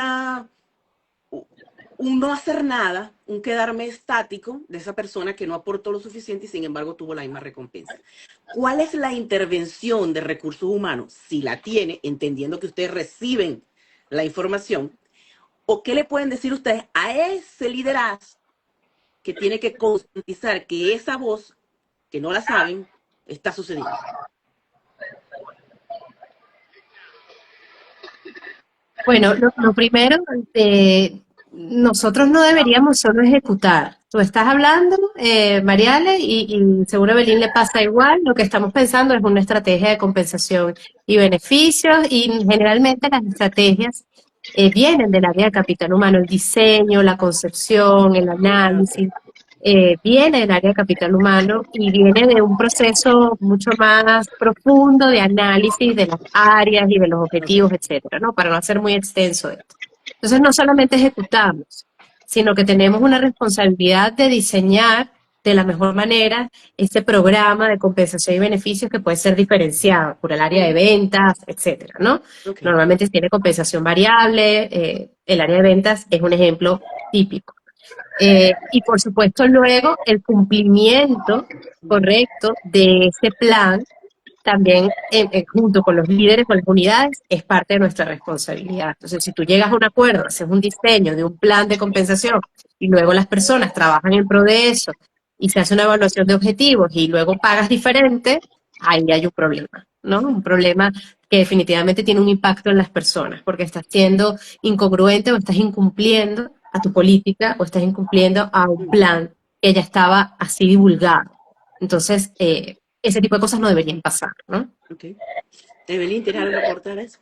no hacer nada, un quedarme estático de esa persona que no aportó lo suficiente y sin embargo tuvo la misma recompensa. ¿Cuál es la intervención de recursos humanos? Si la tiene, entendiendo que ustedes reciben la información, ¿o qué le pueden decir ustedes a ese liderazgo que tiene que concientizar que esa voz, que no la saben, está sucediendo? Bueno, lo primero, nosotros no deberíamos solo ejecutar. Tú estás hablando, Mariale, y seguro a Belín le pasa igual. Lo que estamos pensando es una estrategia de compensación y beneficios, y generalmente las estrategias vienen del área de capital humano, el diseño, la concepción, el análisis. Viene del área de capital humano y viene de un proceso mucho más profundo de análisis de las áreas y de los objetivos, etcétera, ¿no? Para no hacer muy extenso esto. Entonces, no solamente ejecutamos, sino que tenemos una responsabilidad de diseñar de la mejor manera este programa de compensación y beneficios que puede ser diferenciado por el área de ventas, etcétera, ¿no? Okay. Normalmente tiene compensación variable, el área de ventas es un ejemplo típico. Y por supuesto luego el cumplimiento correcto de ese plan también junto con los líderes, con las unidades, es parte de nuestra responsabilidad. Entonces, si tú llegas a un acuerdo, haces un diseño de un plan de compensación y luego las personas trabajan en pro de eso y se hace una evaluación de objetivos y luego pagas diferente, ahí hay un problema, ¿no? Un problema que definitivamente tiene un impacto en las personas porque estás siendo incongruente o estás incumpliendo a tu política o estás incumpliendo a un plan que ya estaba así divulgado. Entonces, ese tipo de cosas no deberían pasar, ¿no? Okay. Evelyn, ¿tienes algo que aportar a eso?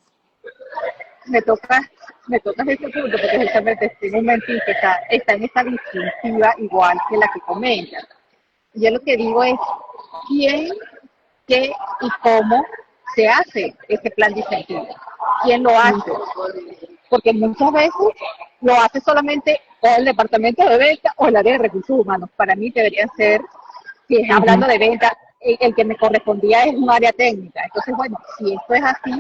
Me tocas ese punto porque justamente estoy en un momento que está en esta distintiva igual que la que comentas. Yo lo que digo es quién, qué y cómo se hace ese plan de incentivo. ¿Quién lo hace? Porque muchas veces lo hace solamente o el departamento de venta o el área de recursos humanos. Para mí deberían ser, si es Ujú. hablando de venta, el que me correspondía es un área técnica. Entonces, bueno, si esto es así,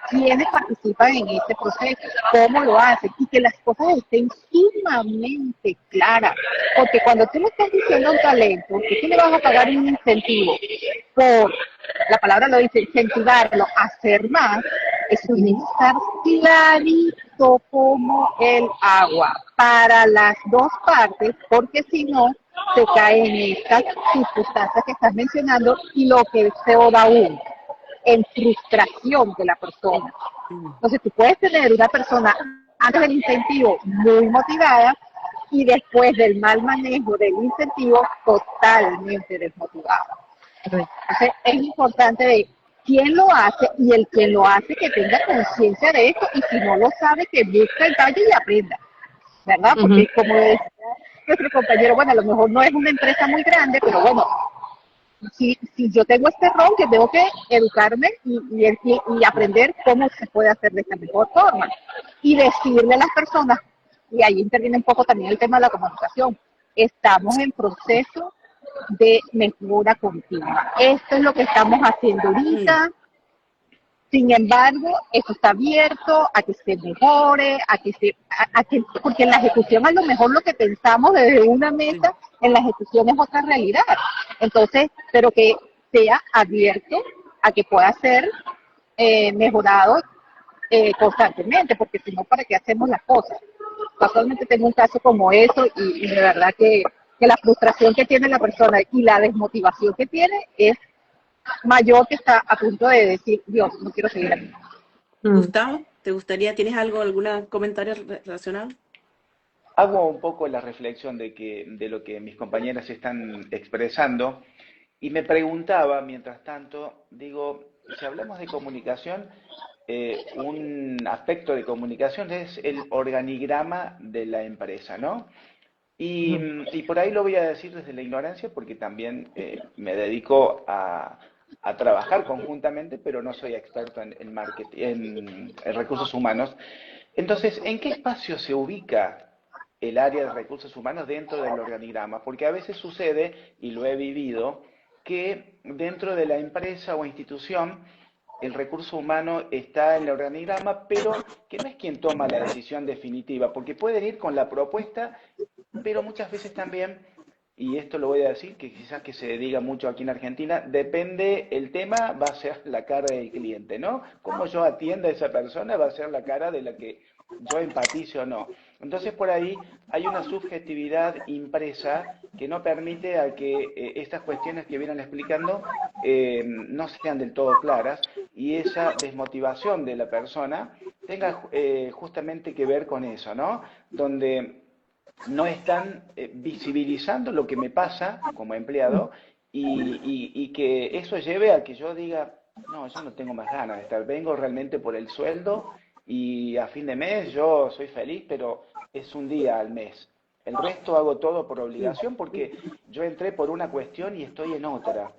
¿quiénes participan en este proceso? ¿Cómo lo hacen? Y que las cosas estén sumamente claras. Porque cuando tú le estás diciendo a un talento que tú le vas a pagar un incentivo por, la palabra lo dice, incentivarlo a hacer más, eso tiene que Ujú. estar clarito como el agua para las dos partes, porque si no, se cae en estas circunstancias que estás mencionando y lo que es peor aún, en frustración de la persona. Mm. Entonces, tú puedes tener una persona antes del incentivo muy motivada y después del mal manejo del incentivo totalmente desmotivada. Correcto. Entonces, es importante de quién lo hace y el quien lo hace que tenga conciencia de esto y si no lo sabe, que busque el talle y aprenda, ¿verdad? Ujú. Porque como decía nuestro compañero, bueno, a lo mejor no es una empresa muy grande, pero bueno, si yo tengo este rol que tengo que educarme y aprender cómo se puede hacer de esta mejor forma. Y decirle a las personas, y ahí interviene un poco también el tema de la comunicación, estamos en proceso de mejora continua. Esto es lo que estamos haciendo Mm. ahorita. Sin embargo, esto está abierto a que se mejore, porque en la ejecución a lo mejor lo que pensamos desde una Sí. meta, en la ejecución es otra realidad. Entonces, pero que sea abierto a que pueda ser mejorado constantemente, porque si no, ¿para qué hacemos las cosas? Casualmente tengo un caso como eso y de verdad que la frustración que tiene la persona y la desmotivación que tiene es mayor, que está a punto de decir, Dios, no quiero seguir aquí. Mm. Gustavo, ¿te gustaría, tienes algo, algún comentario relacionado? Hago un poco la reflexión de lo que mis compañeras están expresando y me preguntaba, mientras tanto, digo, si hablamos de comunicación, un aspecto de comunicación es el organigrama de la empresa, ¿no? Ujú. Y por ahí lo voy a decir desde la ignorancia porque también me dedico a trabajar conjuntamente, pero no soy experto en marketing, en recursos humanos. Entonces, ¿en qué espacio se ubica el área de recursos humanos dentro del organigrama? Porque a veces sucede, y lo he vivido, que dentro de la empresa o institución el recurso humano está en el organigrama, pero que no es quien toma la decisión definitiva, porque pueden ir con la propuesta, pero muchas veces también, y esto lo voy a decir, que quizás que se diga mucho aquí en Argentina, depende el tema, va a ser la cara del cliente, ¿no? Cómo yo atienda a esa persona va a ser la cara de la que yo empatice o no. Entonces por ahí hay una subjetividad impresa que no permite a que estas cuestiones que vienen explicando no sean del todo claras y esa desmotivación de la persona tenga justamente que ver con eso, ¿no? Donde no están visibilizando lo que me pasa como empleado y que eso lleve a que yo diga, no, yo no tengo más ganas de estar, vengo realmente por el sueldo y a fin de mes yo soy feliz, pero es un día al mes. El resto hago todo por obligación porque yo entré por una cuestión y estoy en otra.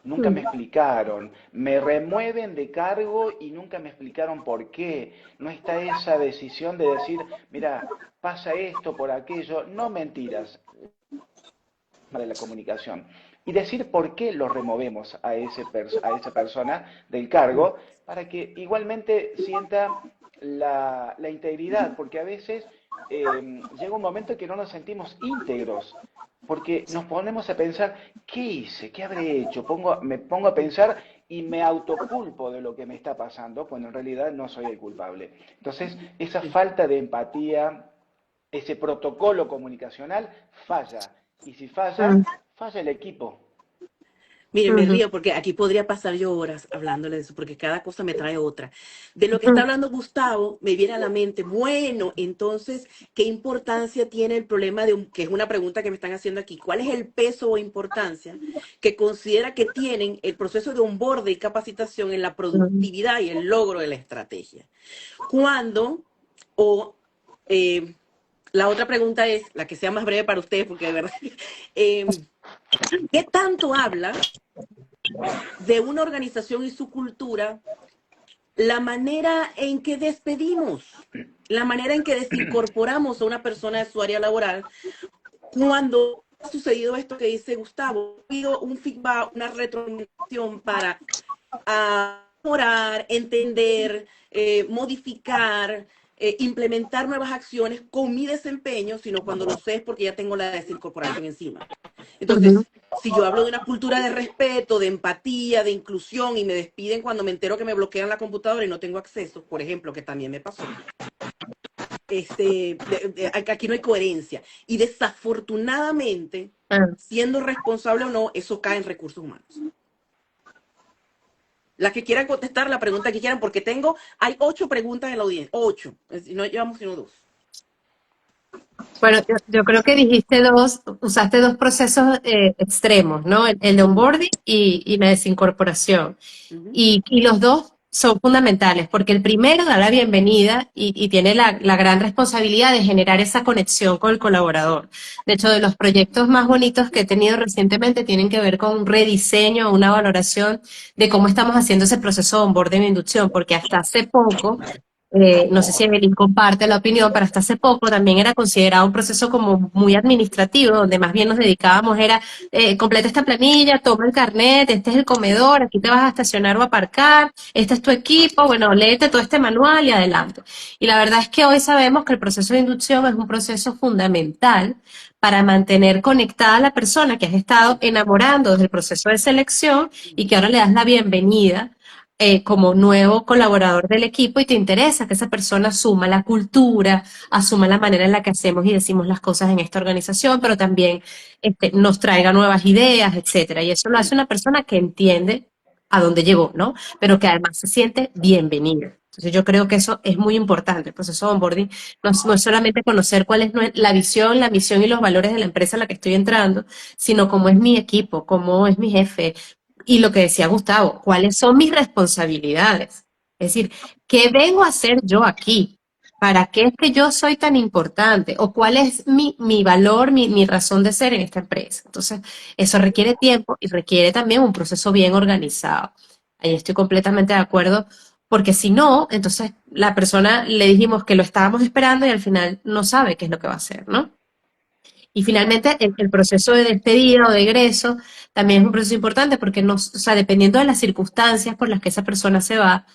Nunca me Mm. explicaron, me remueven de cargo y nunca me explicaron por qué. No está esa decisión de decir, mira, pasa esto por aquello, no mentiras de la comunicación. Y decir por qué lo removemos a esa persona del cargo para que igualmente sienta la integridad, porque a veces llega un momento que no nos sentimos íntegros, porque nos ponemos a pensar, ¿qué hice? ¿Qué habré hecho? Me pongo a pensar y me autoculpo de lo que me está pasando, cuando en realidad no soy el culpable. Entonces, esa Sí. falta de empatía, ese protocolo comunicacional falla. Y si falla, Mm. falla el equipo. Mire, me Ujú. río porque aquí podría pasar yo horas hablándole de eso, porque cada cosa me trae otra. De lo que está Ujú. hablando Gustavo, me viene a la mente, bueno, entonces, ¿qué importancia tiene el problema que es una pregunta que me están haciendo aquí? ¿Cuál es el peso o importancia que considera que tienen el proceso de onboarding y capacitación en la Mm. productividad y el logro de la estrategia? Cuando, o eh, la otra pregunta es, la que sea más breve para ustedes, porque de verdad, eh, ¿qué tanto habla de una organización y su cultura la manera en que despedimos, la manera en que desincorporamos a una persona de su área laboral cuando ha sucedido esto que dice Gustavo. Ha habido un feedback, una retroalimentación para mejorar, entender, modificar, implementar nuevas acciones con mi desempeño, sino cuando lo sé es porque ya tengo la desincorporación encima. Ujú. Entonces, si yo hablo de una cultura de respeto, de empatía, de inclusión y me despiden cuando me entero que me bloquean la computadora y no tengo acceso, por ejemplo, que también me pasó, aquí no hay coherencia. Y desafortunadamente, Ah. siendo responsable o no, eso cae en recursos humanos. Las que quieran contestar la pregunta que quieran, porque hay 8 preguntas en la audiencia, 8, no llevamos sino 2. Bueno, yo creo que usaste dos procesos extremos, ¿no? El de Ujú, onboarding y la desincorporación. ujú, Y los dos son fundamentales, porque el primero da la bienvenida y tiene la gran responsabilidad de generar esa conexión con el colaborador. De hecho, de los proyectos más bonitos que he tenido recientemente tienen que ver con un rediseño, una valoración de cómo estamos haciendo ese proceso de onboarding e inducción, porque hasta hace poco no sé si Evelyn comparte la opinión, pero hasta hace poco también era considerado un proceso como muy administrativo, donde más bien nos dedicábamos era, completa esta planilla, toma el carnet, este es el comedor, aquí te vas a estacionar o aparcar, este es tu equipo, bueno, léete todo este manual y adelante. Y la verdad es que hoy sabemos que el proceso de inducción es un proceso fundamental para mantener conectada a la persona que has estado enamorando desde el proceso de selección y que ahora le das la bienvenida como nuevo colaborador del equipo y te interesa que esa persona asuma la cultura, asuma la manera en la que hacemos y decimos las cosas en esta organización, pero también nos traiga nuevas ideas, etcétera. Y eso lo hace una persona que entiende a dónde llegó, ¿no? Pero que además se siente bienvenida. Entonces yo creo que eso es muy importante. El proceso de onboarding no es solamente conocer cuál es la visión, la misión y los valores de la empresa a la que estoy entrando, sino cómo es mi equipo, cómo es mi jefe, y lo que decía Gustavo, ¿cuáles son mis responsabilidades? Es decir, ¿qué vengo a hacer yo aquí? ¿Para qué es que yo soy tan importante? ¿O cuál es mi valor, mi razón de ser en esta empresa? Entonces, eso requiere tiempo y requiere también un proceso bien organizado. Ahí estoy completamente de acuerdo, porque si no, entonces la persona le dijimos que lo estábamos esperando y al final no sabe qué es lo que va a hacer, ¿no? Y finalmente, el proceso de despedida o de egreso también es un proceso importante porque o sea, dependiendo de las circunstancias por las que esa persona se va,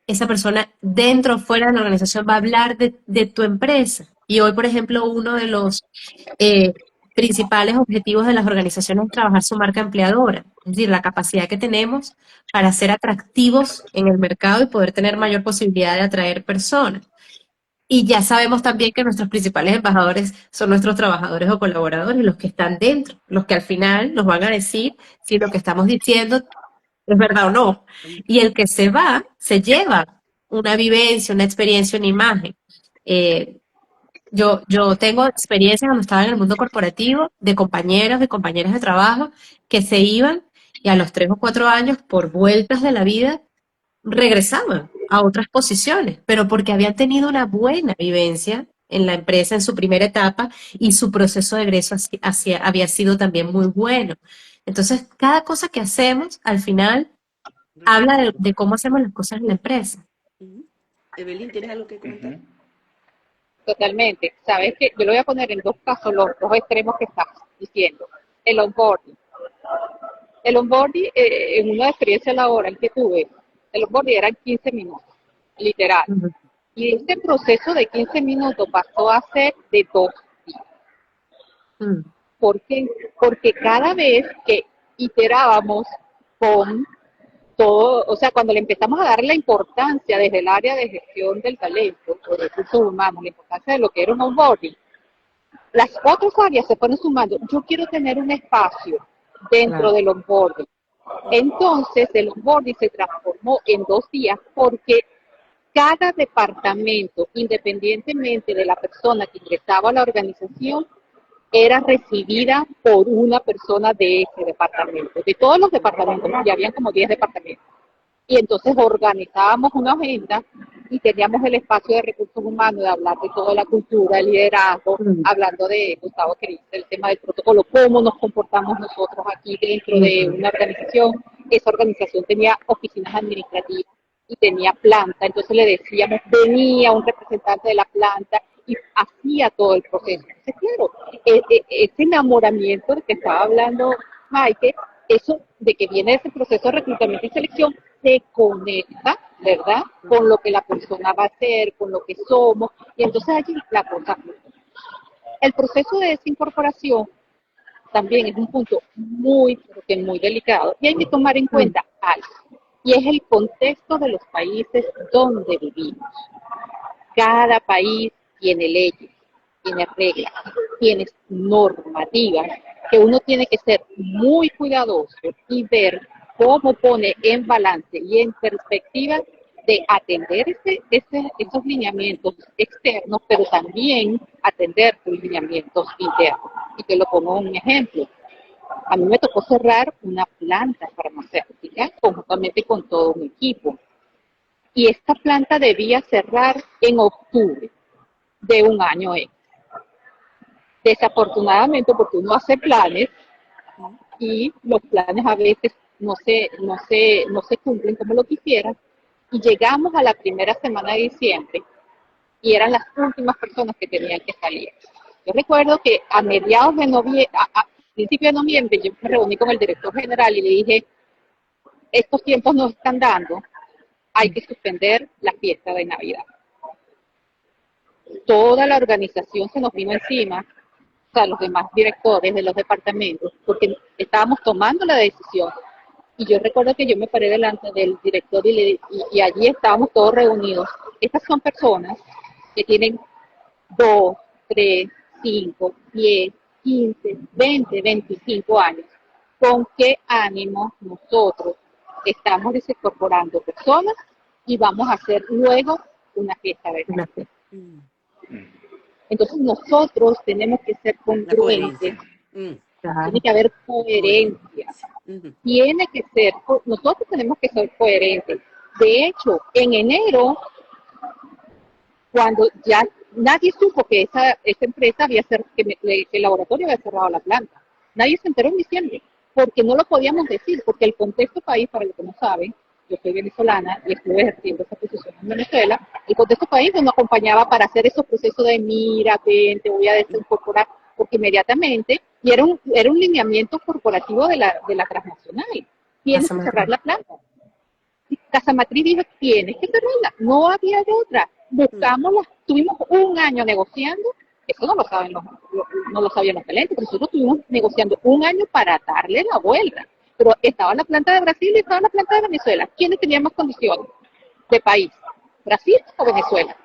esa persona dentro o fuera de la organización va a hablar de tu empresa. Y hoy, por ejemplo, uno de los eh, principales objetivos de las organizaciones es trabajar su marca empleadora, es decir, la capacidad que tenemos para ser atractivos en el mercado y poder tener mayor posibilidad de atraer personas. Y ya sabemos también que nuestros principales embajadores son nuestros trabajadores o colaboradores, los que están dentro, los que al final nos van a decir si lo que estamos diciendo es verdad o no. Y el que se va, se lleva una vivencia, una experiencia, una imagen. Eh, yo tengo experiencias cuando estaba en el mundo corporativo de compañeros y compañeras de trabajo que se iban y a los 3 o 4 años, por vueltas de la vida, regresaban a otras posiciones, pero porque habían tenido una buena vivencia en la empresa en su primera etapa y su proceso de egreso había sido también muy bueno. Entonces, cada cosa que hacemos al final habla de cómo hacemos las cosas en la empresa. ujú. Evelyn, ¿tienes algo que comentar? Ujú. Totalmente. Sabes que yo lo voy a poner en dos casos, los dos extremos que estás diciendo. El onboarding. El onboarding, en una experiencia laboral que tuve, el onboarding eran 15 minutos, literal. Ujú. Y este proceso de 15 minutos pasó a ser de 2 días. Mm. ¿Por qué? Porque cada vez que iterábamos con todo, o sea, cuando le empezamos a dar la importancia desde el área de gestión del talento o de recursos humanos, la importancia de lo que era un onboarding, las otras áreas se fueron sumando. Yo quiero tener un espacio dentro Claro. del onboarding. Entonces, el onboarding se transformó en 2 días porque cada departamento, independientemente de la persona que ingresaba a la organización, era recibida por una persona de ese departamento, de todos los departamentos, ya habían como 10 departamentos. Y entonces organizábamos una agenda y teníamos el espacio de recursos humanos de hablar de toda la cultura, el liderazgo, Mm. hablando de Gustavo que dice el tema del protocolo, cómo nos comportamos nosotros aquí dentro de Ujú. una organización. Esa organización tenía oficinas administrativas y tenía planta, entonces le decíamos, venía un representante de la planta y hacía todo el proceso. Entonces, claro, ese enamoramiento del que estaba hablando Maike, eso de que viene ese proceso de reclutamiento y selección, se conecta, ¿verdad?, con lo que la persona va a hacer, con lo que somos, y entonces allí la cosa. El proceso de desincorporación también es un punto muy, porque muy delicado, y hay que tomar en Mm. cuenta algo, y es el contexto de los países donde vivimos. Cada país tiene leyes, tiene reglas, tiene normativas que uno tiene que ser muy cuidadoso y ver cómo pone en balance y en perspectiva de atender esos lineamientos externos, pero también atender los lineamientos internos. Y te lo pongo un ejemplo. A mí me tocó cerrar una planta farmacéutica conjuntamente con todo mi equipo. Y esta planta debía cerrar en octubre de un año extra. Desafortunadamente, porque uno hace planes y los planes a veces no se cumplen como lo quisieran, y llegamos a la primera semana de diciembre y eran las últimas personas que tenían que salir. Yo recuerdo que a mediados de noviembre, a principios de noviembre, yo me reuní con el director general y le dije, estos tiempos nos están dando, hay que suspender la fiesta de Navidad. Toda la organización se nos vino encima, o sea, los demás directores de los departamentos, porque estábamos tomando la decisión. Y yo recuerdo que yo me paré delante del director y allí estábamos todos reunidos. Estas son personas que tienen 2, 3, 5, 10, 15, 20, 25 años. ¿Con qué ánimo nosotros estamos desincorporando personas y vamos a hacer luego una fiesta de Una Navidad? Mm. Entonces nosotros tenemos que ser La congruentes, coherencia. Mm. tiene Claro. que haber coherencia, Coherencia. Ujú. tiene que ser, nosotros tenemos que ser coherentes. De hecho, en enero, cuando ya nadie supo que esa empresa que el laboratorio había cerrado la planta, nadie se enteró en diciembre, porque no lo podíamos decir, porque el contexto país, para los que no saben, yo soy venezolana y estuve ejerciendo esa posición en Venezuela, el contexto país nos acompañaba para hacer esos procesos de mira, ven, te voy a desincorporar, porque inmediatamente, y era un lineamiento corporativo de la transnacional, tienes Pasa que más cerrar rápido. la planta. Casa Matriz dijo, tienes que cerrarla, no había de otra. Mm. Tuvimos un año negociando, eso no lo saben no lo sabían los talentos, pero nosotros estuvimos negociando un año para darle la vuelta. Pero estaba la planta de Brasil y estaba la planta de Venezuela. ¿Quiénes tenían más condiciones de país? ¿Brasil o Venezuela?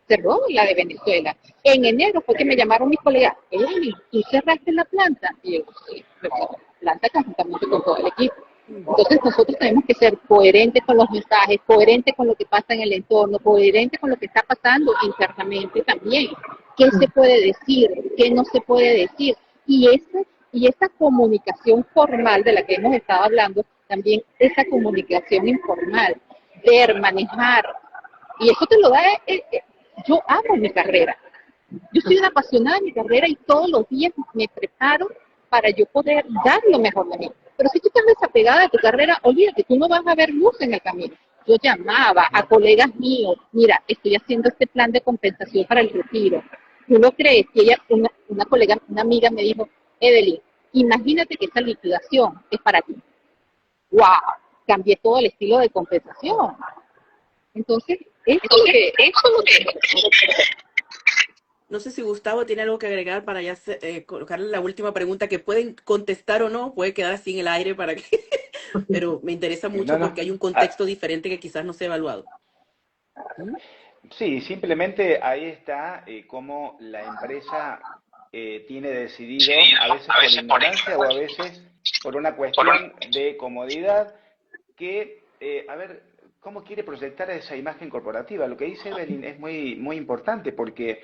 Cerró la de Venezuela. En enero fue que me llamaron mis colegas, Evelyn, ¿tú cerraste la planta? Y yo, sí, cerré la planta conjuntamente con todo el equipo. Entonces nosotros tenemos que ser coherentes con los mensajes, coherentes con lo que pasa en el entorno, coherentes con lo que está pasando internamente también. ¿Qué se puede decir? ¿Qué no se puede decir? Y esa comunicación formal de la que hemos estado hablando, también esa comunicación informal, ver, manejar, y eso te lo da, yo amo mi carrera. Yo soy una apasionada de mi carrera y todos los días me preparo para yo poder dar lo mejor de mí. Pero si tú estás desapegada de tu carrera, olvídate, tú no vas a ver luz en el camino. Yo llamaba a colegas míos, mira, estoy haciendo este plan de compensación para el retiro. ¿Tú lo crees? Y ella, una colega, una amiga me dijo, Evelyn, imagínate que esa liquidación es para ti. ¡Wow! Cambié todo el estilo de compensación. Entonces, eso es lo que No sé si Gustavo tiene algo que agregar para ya colocarle la última pregunta que pueden contestar o no, puede quedar así en el aire para que... Pero me interesa No, mucho no. porque hay un Ah, contexto diferente que quizás no se ha evaluado. ¿Mm? sí, simplemente ahí está cómo la empresa tiene decidido, a veces por ignorancia o a veces por una cuestión de comodidad, que, a ver, cómo quiere proyectar esa imagen corporativa. Lo que dice Evelyn es muy, muy importante porque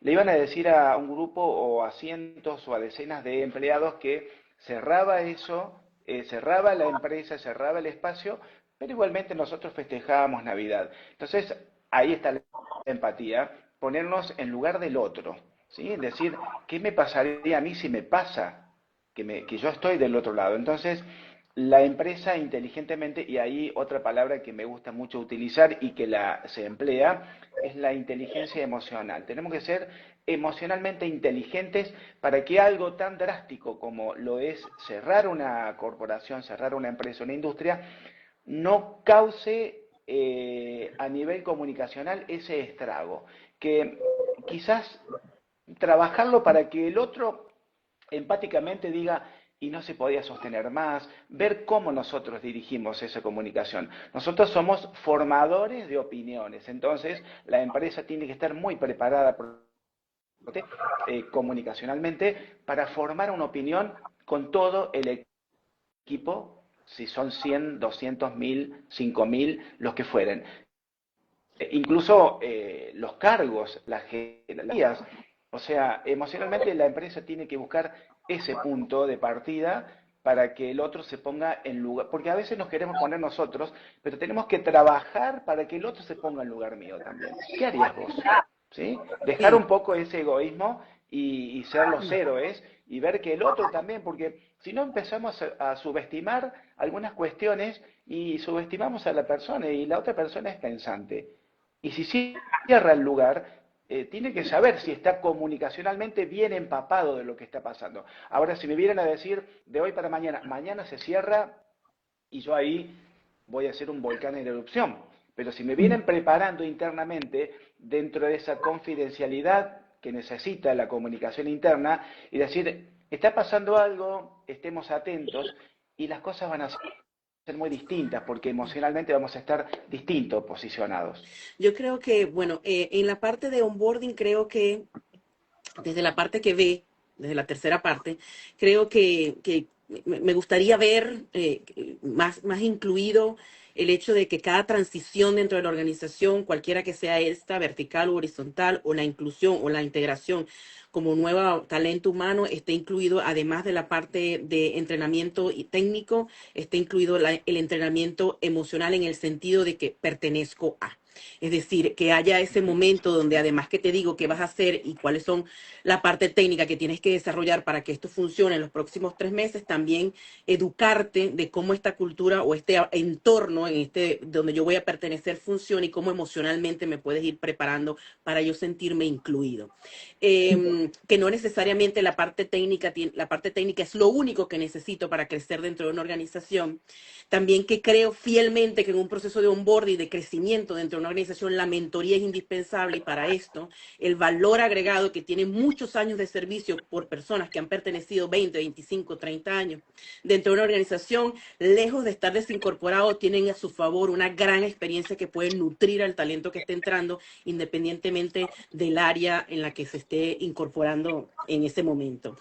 le iban a decir a un grupo o a cientos o a decenas de empleados que cerraba eso, cerraba la empresa, cerraba el espacio, pero igualmente nosotros festejábamos Navidad. Entonces, ahí está la empatía, ponernos en lugar del otro, ¿sí? Decir, ¿qué me pasaría a mí si me pasa que yo estoy del otro lado? Entonces, la empresa inteligentemente, y ahí otra palabra que me gusta mucho utilizar y que se emplea, es la inteligencia emocional. Tenemos que ser emocionalmente inteligentes para que algo tan drástico como lo es cerrar una corporación, cerrar una empresa, una industria, no cause a nivel comunicacional ese estrago. Que quizás trabajarlo para que el otro empáticamente diga, y no se podía sostener más, ver cómo nosotros dirigimos esa comunicación. Nosotros somos formadores de opiniones, entonces la empresa tiene que estar muy preparada comunicacionalmente para formar una opinión con todo el equipo, si son 100, 200, 1000, 5000, los que fueren. Incluso los cargos, las jerarquías. O sea, emocionalmente la empresa tiene que buscar ese punto de partida para que el otro se ponga en lugar, porque a veces nos queremos poner nosotros, pero tenemos que trabajar para que el otro se ponga en lugar mío también. ¿Qué harías vos? ¿Sí? Dejar Sí. un poco ese egoísmo y ser los héroes y ver que el otro también, porque si no empezamos a subestimar algunas cuestiones y subestimamos a la persona y la otra persona es pensante. Y si cierra el lugar, tiene que saber si está comunicacionalmente bien empapado de lo que está pasando. Ahora, si me vienen a decir de hoy para mañana, mañana se cierra y yo ahí voy a hacer un volcán en erupción. Pero si me vienen preparando internamente dentro de esa confidencialidad que necesita la comunicación interna y decir, está pasando algo, estemos atentos y las cosas van a ser muy distintas porque emocionalmente vamos a estar distintos posicionados. Yo creo que, bueno, en la parte de onboarding, creo que desde la parte que ve, desde la tercera parte, creo que me gustaría ver más incluido el hecho de que cada transición dentro de la organización, cualquiera que sea esta, vertical o horizontal, o la inclusión o la integración como nuevo talento humano, esté incluido, además de la parte de entrenamiento y técnico, esté incluido el entrenamiento emocional en el sentido de que pertenezco a. Es decir, que haya ese momento donde además que te digo qué vas a hacer y cuáles son la parte técnica que tienes que desarrollar para que esto funcione en los próximos 3 meses, también educarte de cómo esta cultura o este entorno en donde yo voy a pertenecer funciona y cómo emocionalmente me puedes ir preparando para yo sentirme incluido. Que no necesariamente la parte técnica es lo único que necesito para crecer dentro de una organización. También que creo fielmente que en un proceso de onboarding y de crecimiento dentro de una organización la mentoría es indispensable y para esto el valor agregado que tiene muchos años de servicio por personas que han pertenecido 20, 25, 30 años dentro de una organización, lejos de estar desincorporado, tienen a su favor una gran experiencia que puede nutrir al talento que esté entrando independientemente del área en la que se esté incorporando en ese momento.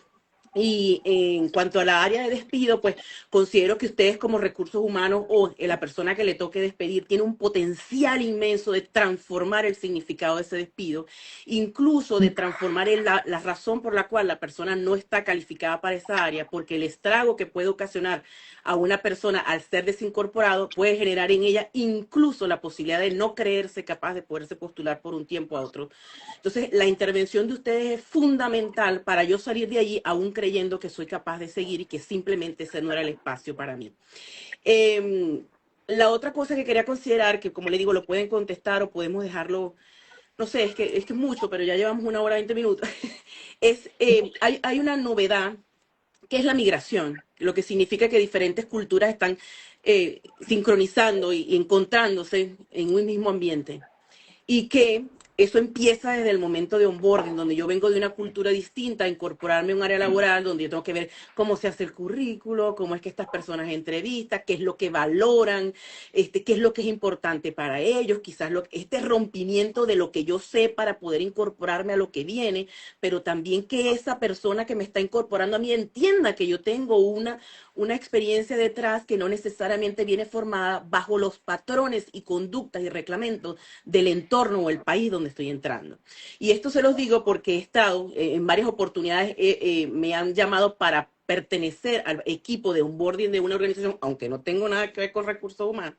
Y en cuanto a la área de despido, pues considero que ustedes como recursos humanos o la persona que le toque despedir tiene un potencial inmenso de transformar el significado de ese despido, incluso de transformar la razón por la cual la persona no está calificada para esa área, porque el estrago que puede ocasionar a una persona al ser desincorporado puede generar en ella incluso la posibilidad de no creerse capaz de poderse postular por un tiempo a otro. Entonces, la intervención de ustedes es fundamental para yo salir de allí aún creyendo que soy capaz de seguir y que simplemente ese no era el espacio para mí. La otra cosa que quería considerar, que como le digo, lo pueden contestar o podemos dejarlo, no sé, es que es mucho, pero ya llevamos 1 hora 20 minutos, hay una novedad que es la migración, lo que significa que diferentes culturas están sincronizando y encontrándose en un mismo ambiente y que eso empieza desde el momento de onboarding, donde yo vengo de una cultura distinta, a incorporarme a un área laboral, donde yo tengo que ver cómo se hace el currículo, cómo es que estas personas entrevistan, qué es lo que valoran, qué es lo que es importante para ellos, quizás este rompimiento de lo que yo sé para poder incorporarme a lo que viene, pero también que esa persona que me está incorporando a mí entienda que yo tengo una experiencia detrás que no necesariamente viene formada bajo los patrones y conductas y reglamentos del entorno o el país donde estoy entrando. Y esto se los digo porque he estado en varias oportunidades, me han llamado para pertenecer al equipo de onboarding de una organización, aunque no tengo nada que ver con recursos humanos,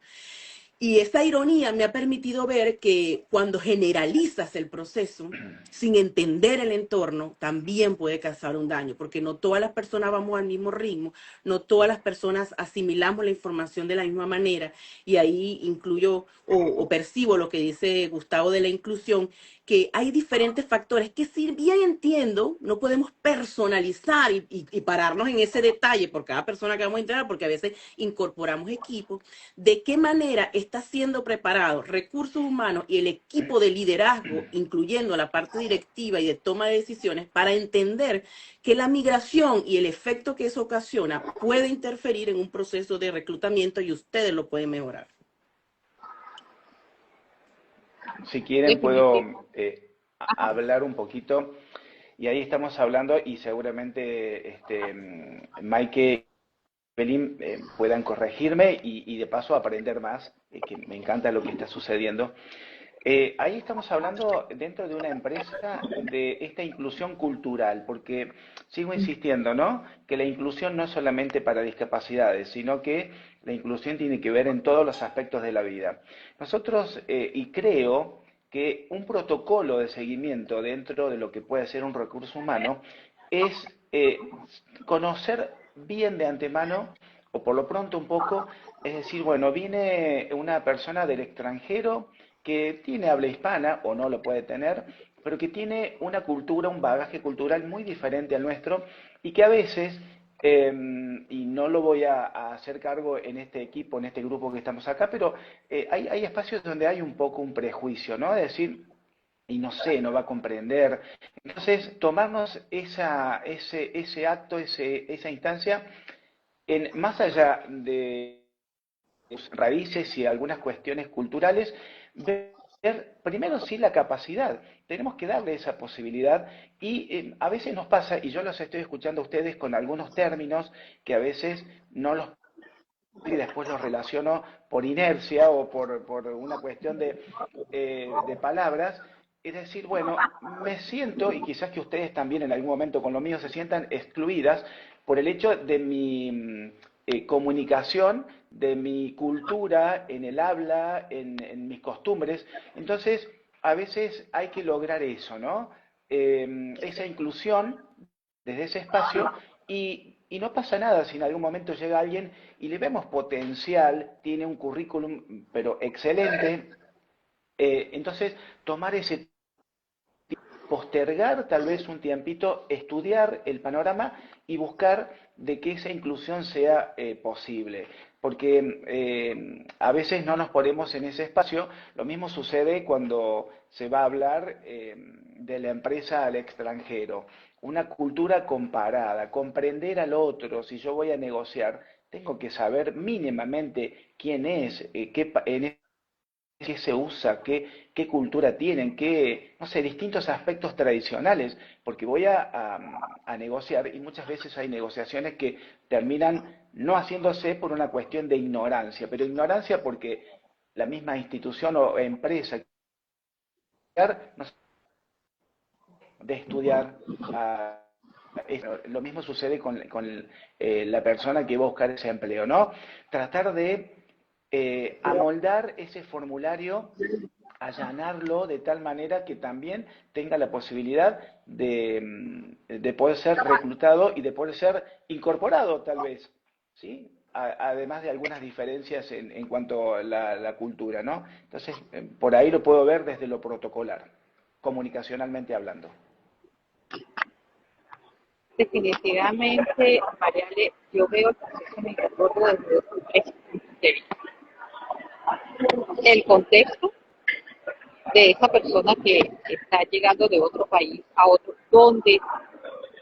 Y esa ironía me ha permitido ver que cuando generalizas el proceso, sin entender el entorno, también puede causar un daño, porque no todas las personas vamos al mismo ritmo, no todas las personas asimilamos la información de la misma manera, y ahí incluyo o percibo lo que dice Gustavo de la inclusión, que hay diferentes factores que si bien entiendo, no podemos personalizar y pararnos en ese detalle por cada persona que vamos a entrenar, porque a veces incorporamos equipos, de qué manera está siendo preparado recursos humanos y el equipo de liderazgo, incluyendo la parte directiva y de toma de decisiones, para entender que la migración y el efecto que eso ocasiona puede interferir en un proceso de reclutamiento y ustedes lo pueden mejorar. Si quieren puedo hablar un poquito, y ahí estamos hablando, y seguramente Maike y Evelyn puedan corregirme y de paso aprender más, que me encanta lo que está sucediendo. Ahí estamos hablando dentro de una empresa de esta inclusión cultural, porque sigo insistiendo, ¿no? Que la inclusión no es solamente para discapacidades, sino que la inclusión tiene que ver en todos los aspectos de la vida. Nosotros, y creo que un protocolo de seguimiento dentro de lo que puede ser un recurso humano es conocer bien de antemano, o por lo pronto un poco, es decir, bueno, viene una persona del extranjero que tiene habla hispana o no lo puede tener, pero que tiene una cultura, un bagaje cultural muy diferente al nuestro y que a veces, y no lo voy a hacer cargo en este equipo, en este grupo que estamos acá, pero hay espacios donde hay un poco un prejuicio, ¿no? Es decir, y no sé, no va a comprender. Entonces, tomarnos ese acto, esa instancia, más allá de raíces y algunas cuestiones culturales, ver primero sí la capacidad. Tenemos que darle esa posibilidad y a veces nos pasa, y yo los estoy escuchando a ustedes con algunos términos que a veces no los y después los relaciono por inercia o por una cuestión de palabras. Es decir, bueno, me siento, y quizás que ustedes también en algún momento con lo mío se sientan excluidas por el hecho de mi comunicación, de mi cultura, en el habla, en mis costumbres. Entonces, a veces hay que lograr eso, ¿no? Esa inclusión desde ese espacio y no pasa nada si en algún momento llega alguien y le vemos potencial, tiene un currículum pero excelente, entonces tomar ese postergar tal vez un tiempito, estudiar el panorama y buscar de que esa inclusión sea posible. Porque a veces no nos ponemos en ese espacio. Lo mismo sucede cuando se va a hablar de la empresa al extranjero. Una cultura comparada, comprender al otro. Si yo voy a negociar, tengo que saber mínimamente quién es, qué se usa, qué cultura tienen, qué, no sé, distintos aspectos tradicionales, porque voy a negociar y muchas veces hay negociaciones que terminan no haciéndose por una cuestión de ignorancia, pero ignorancia porque la misma institución o empresa no sé, de estudiar, lo mismo sucede con la persona que va a buscar ese empleo, ¿no? Tratar de amoldar ese formulario, allanarlo de tal manera que también tenga la posibilidad de poder ser reclutado y de poder ser incorporado tal vez, ¿sí? Además de algunas diferencias en cuanto a la cultura, ¿no? Entonces, por ahí lo puedo ver desde lo protocolar, comunicacionalmente hablando. Definitivamente, Mariale, yo veo el proceso migratorio desde otros tres puntos de vista. El contexto de esa persona que está llegando de otro país a otro, donde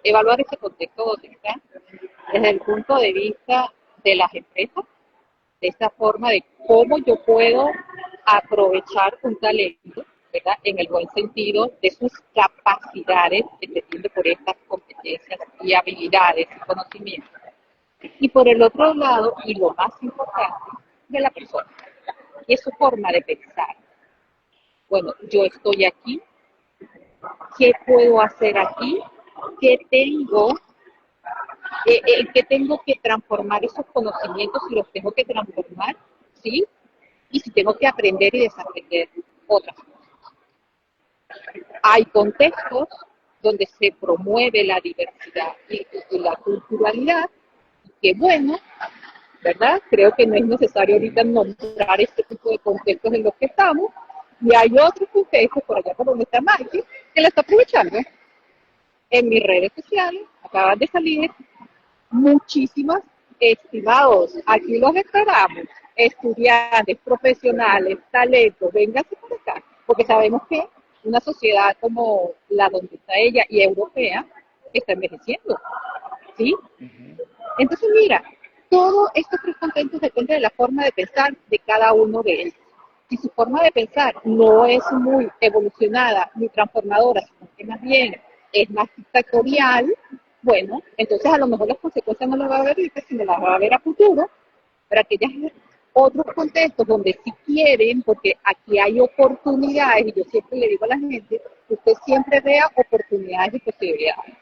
evaluar ese contexto donde está, desde el punto de vista de las empresas, de esta forma de cómo yo puedo aprovechar un talento, ¿verdad? En el buen sentido de sus capacidades, entendiendo por estas competencias y habilidades y conocimientos. Y por el otro lado, y lo más importante, de la persona, y es su forma de pensar. Bueno, yo estoy aquí, ¿qué puedo hacer aquí? ¿Qué tengo? ¿Qué tengo que transformar esos conocimientos si los tengo que transformar? ¿Sí? y si tengo que aprender y desaprender otras cosas. Hay contextos donde se promueve la diversidad y la culturalidad, que bueno, ¿verdad? Creo que no es necesario ahorita nombrar este tipo de contextos en los que estamos, y hay otros contextos, por allá por donde está Mikey, que la está aprovechando. En mis redes sociales acaban de salir muchísimas, estimados, aquí los esperamos, estudiantes, profesionales, talentos, vénganse por acá, porque sabemos que una sociedad como la donde está ella y europea está envejeciendo, ¿sí? Entonces, mira, todos estos tres contentos depende de la forma de pensar de cada uno de ellos. Si su forma de pensar no es muy evolucionada ni transformadora, sino que más bien es más dictatorial, bueno, entonces a lo mejor las consecuencias no las va a ver ahorita, sino las va a ver a futuro, para aquellos otros contextos donde sí quieren, porque aquí hay oportunidades, y yo siempre le digo a la gente, que usted siempre vea oportunidades y posibilidades.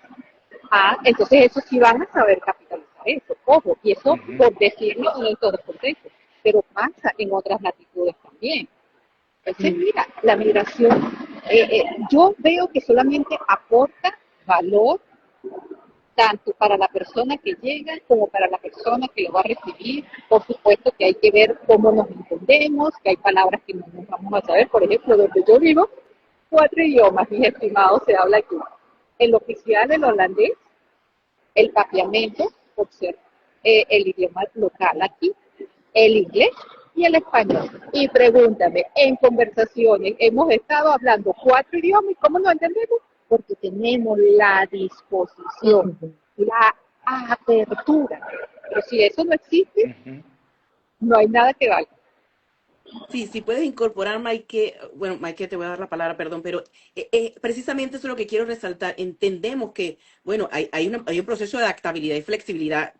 Entonces eso sí van a saber capitalizar eso, ojo, y eso por decirlo no en todos los contextos, pero pasa en otras latitudes también. Entonces, mira, la migración, yo veo que solamente aporta valor tanto para la persona que llega como para la persona que lo va a recibir. Por supuesto que hay que ver cómo nos entendemos, que hay palabras que no nos vamos a saber. Por ejemplo, donde yo vivo, 4 idiomas, mis estimados, se habla aquí. El oficial, el holandés, el papiamento, por ser el idioma local aquí, el inglés y el español. Y pregúntame, en conversaciones hemos estado hablando 4 idiomas, ¿y cómo nos entendemos? Porque tenemos la disposición, la apertura. Pero si eso no existe, no hay nada que valga. Sí, si puedes incorporar, Maike, bueno, Maike, te voy a dar la palabra, perdón, pero precisamente eso es lo que quiero resaltar. Entendemos que, bueno, hay un proceso de adaptabilidad y flexibilidad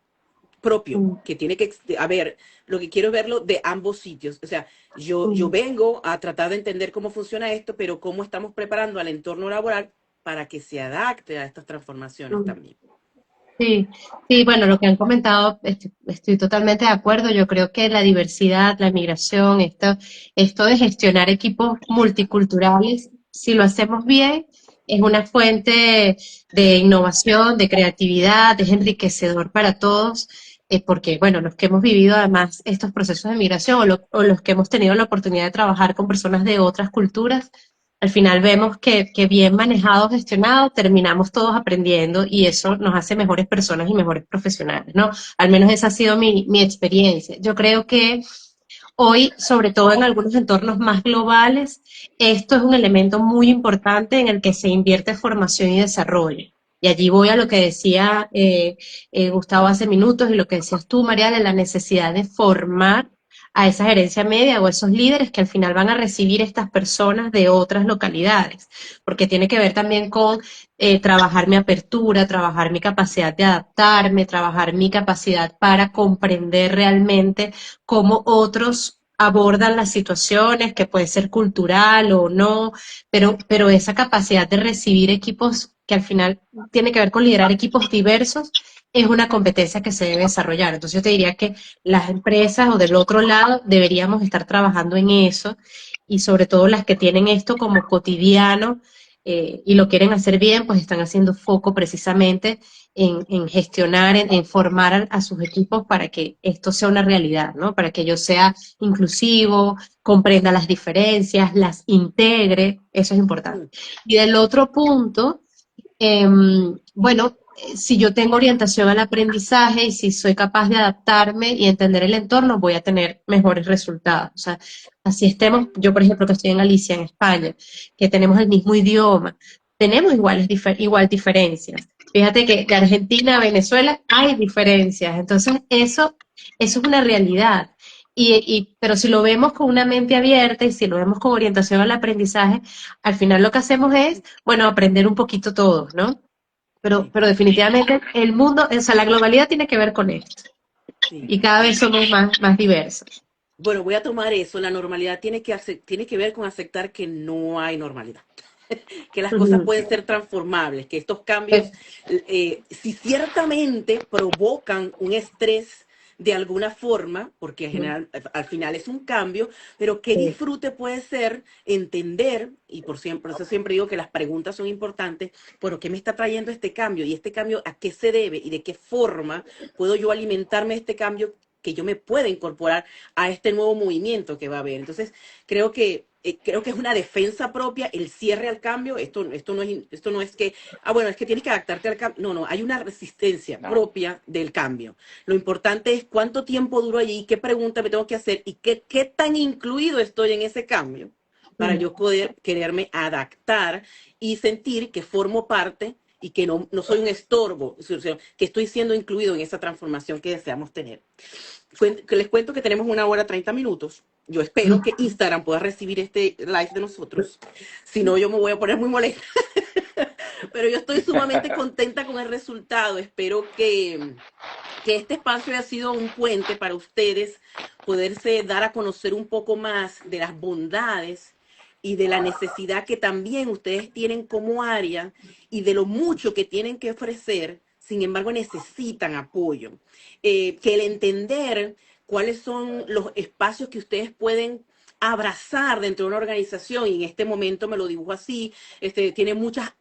propio, que tiene que haber, lo que quiero es verlo de ambos sitios. O sea, yo vengo a tratar de entender cómo funciona esto, pero cómo estamos preparando al entorno laboral para que se adapte a estas transformaciones también. Sí, sí, bueno, lo que han comentado, estoy totalmente de acuerdo. Yo creo que la diversidad, la migración, esto de gestionar equipos multiculturales, si lo hacemos bien, es una fuente de innovación, de creatividad, es enriquecedor para todos, porque, bueno, los que hemos vivido además estos procesos de migración o los que hemos tenido la oportunidad de trabajar con personas de otras culturas, al final vemos que bien manejado, gestionado, terminamos todos aprendiendo y eso nos hace mejores personas y mejores profesionales, ¿no? Al menos esa ha sido mi experiencia. Yo creo que hoy, sobre todo en algunos entornos más globales, esto es un elemento muy importante en el que se invierte formación y desarrollo. Y allí voy a lo que decía Gustavo hace minutos y lo que decías tú, María, de la necesidad de formar a esa gerencia media o esos líderes que al final van a recibir estas personas de otras localidades, porque tiene que ver también con trabajar mi apertura, trabajar mi capacidad de adaptarme, trabajar mi capacidad para comprender realmente cómo otros abordan las situaciones, que puede ser cultural o no, pero esa capacidad de recibir equipos que al final tiene que ver con liderar equipos diversos es una competencia que se debe desarrollar. Entonces yo te diría que las empresas o del otro lado deberíamos estar trabajando en eso y sobre todo las que tienen esto como cotidiano y lo quieren hacer bien, pues están haciendo foco precisamente en gestionar, en formar a sus equipos para que esto sea una realidad, ¿no? Para que yo sea inclusivo, comprenda las diferencias, las integre, eso es importante. Y del otro punto, bueno, si yo tengo orientación al aprendizaje y si soy capaz de adaptarme y entender el entorno, voy a tener mejores resultados. O sea, así estemos, yo por ejemplo que estoy en Galicia, en España, que tenemos el mismo idioma, tenemos igual diferencias. Fíjate que de Argentina a Venezuela hay diferencias, entonces eso es una realidad. Pero si lo vemos con una mente abierta y si lo vemos con orientación al aprendizaje, al final lo que hacemos es, bueno, aprender un poquito todos, ¿no? Pero definitivamente el mundo, o sea, la globalidad tiene que ver con esto. Sí. Y cada vez somos más diversos. Bueno, voy a tomar eso. La normalidad tiene que ver con aceptar que no hay normalidad. Que las cosas pueden ser transformables, que estos cambios, si ciertamente provocan un estrés de alguna forma, porque en general, al final es un cambio, pero qué disfrute puede ser entender, y por eso siempre digo que las preguntas son importantes, bueno, ¿qué me está trayendo este cambio? Y este cambio, ¿a qué se debe? Y de qué forma puedo yo alimentarme de este cambio que yo me pueda incorporar a este nuevo movimiento que va a haber. Entonces, creo que es una defensa propia el cierre al cambio. Esto no es que, bueno, es que tienes que adaptarte al cambio. No, no, hay una resistencia No. propia del cambio. Lo importante es cuánto tiempo duro allí, qué pregunta me tengo que hacer y qué tan incluido estoy en ese cambio para yo poder quererme adaptar y sentir que formo parte y que no soy un estorbo, sino que estoy siendo incluido en esa transformación que deseamos tener. Que les cuento que tenemos 1 hora 30 minutos. Yo espero que Instagram pueda recibir este live de nosotros. Si no, yo me voy a poner muy molesta. Pero yo estoy sumamente contenta con el resultado. Espero que este espacio haya sido un puente para ustedes, poderse dar a conocer un poco más de las bondades y de la necesidad que también ustedes tienen como área y de lo mucho que tienen que ofrecer, sin embargo necesitan apoyo. Que el entender cuáles son los espacios que ustedes pueden abrazar dentro de una organización, y en este momento me lo dibujo así, tiene unas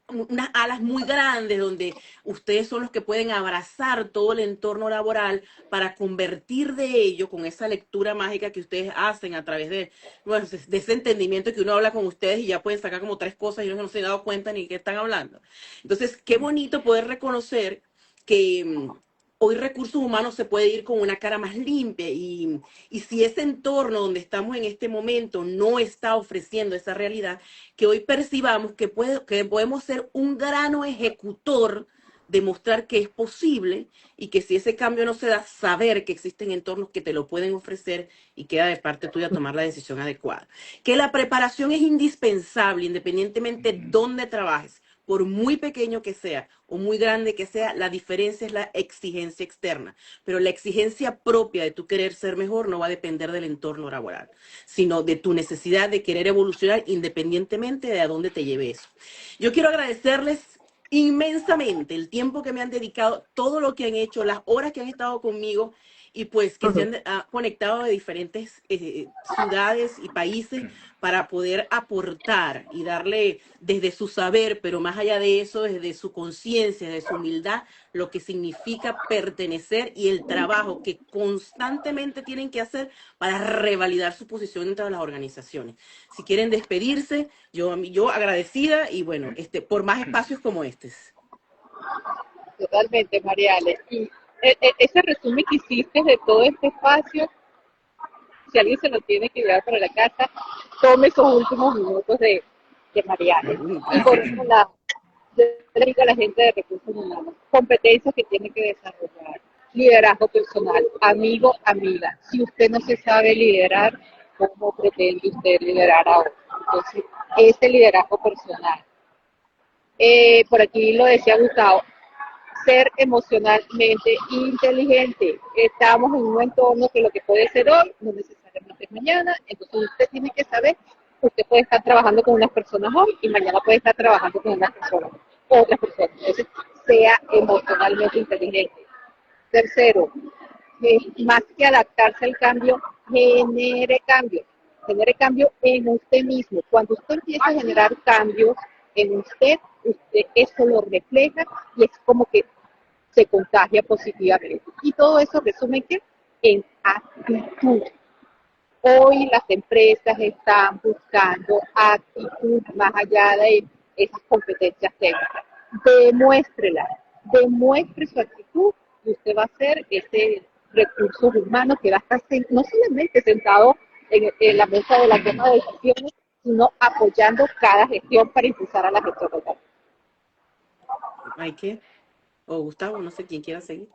alas muy grandes donde ustedes son los que pueden abrazar todo el entorno laboral para convertir de ello, con esa lectura mágica que ustedes hacen a través bueno, de ese entendimiento que uno habla con ustedes y ya pueden sacar como 3 cosas y uno no se ha dado cuenta ni de qué están hablando. Entonces, qué bonito poder reconocer que hoy recursos humanos se puede ir con una cara más limpia y si ese entorno donde estamos en este momento no está ofreciendo esa realidad, que hoy percibamos que podemos ser un grano ejecutor, demostrar que es posible y que si ese cambio no se da, saber que existen entornos que te lo pueden ofrecer y queda de parte tuya tomar la decisión adecuada. Que la preparación es indispensable independientemente de dónde trabajes. Por muy pequeño que sea o muy grande que sea, la diferencia es la exigencia externa. Pero la exigencia propia de tu querer ser mejor no va a depender del entorno laboral, sino de tu necesidad de querer evolucionar independientemente de a dónde te lleve eso. Yo quiero agradecerles inmensamente el tiempo que me han dedicado, todo lo que han hecho, las horas que han estado conmigo y pues que se han conectado de diferentes ciudades y países para poder aportar y darle desde su saber, pero más allá de eso, desde su conciencia, desde su humildad, lo que significa pertenecer y el trabajo que constantemente tienen que hacer para revalidar su posición dentro de las organizaciones. Si quieren despedirse, yo agradecida y bueno, por más espacios como estos. Totalmente, Mariale. Y ese resumen que hiciste de todo este espacio, si alguien se lo tiene que llevar para la casa, tome esos últimos minutos de Mariale. Y por otro lado, yo le digo a la gente de recursos humanos, competencias que tiene que desarrollar, liderazgo personal, amigo, amiga. Si usted no se sabe liderar, ¿cómo pretende usted liderar a otro? Entonces, ese liderazgo personal. Por aquí lo decía Gustavo, ser emocionalmente inteligente. Estamos en un entorno que lo que puede ser hoy no necesariamente es mañana, entonces usted tiene que saber que usted puede estar trabajando con unas personas hoy y mañana puede estar trabajando con otras personas. Entonces, sea emocionalmente inteligente. Tercero, más que adaptarse al cambio, genere cambio. Genere cambio en usted mismo. Cuando usted empieza a generar cambios en usted eso lo refleja y es como que se contagia positivamente. Y todo eso resume en actitud. Hoy las empresas están buscando actitud más allá de esas competencias técnicas. Demuestre su actitud y usted va a ser ese recurso humano que va a estar no solamente sentado en la mesa de la toma de decisiones, sino apoyando cada gestión para impulsar a la gestión local. Maike o Gustavo, no sé quién quiera seguir.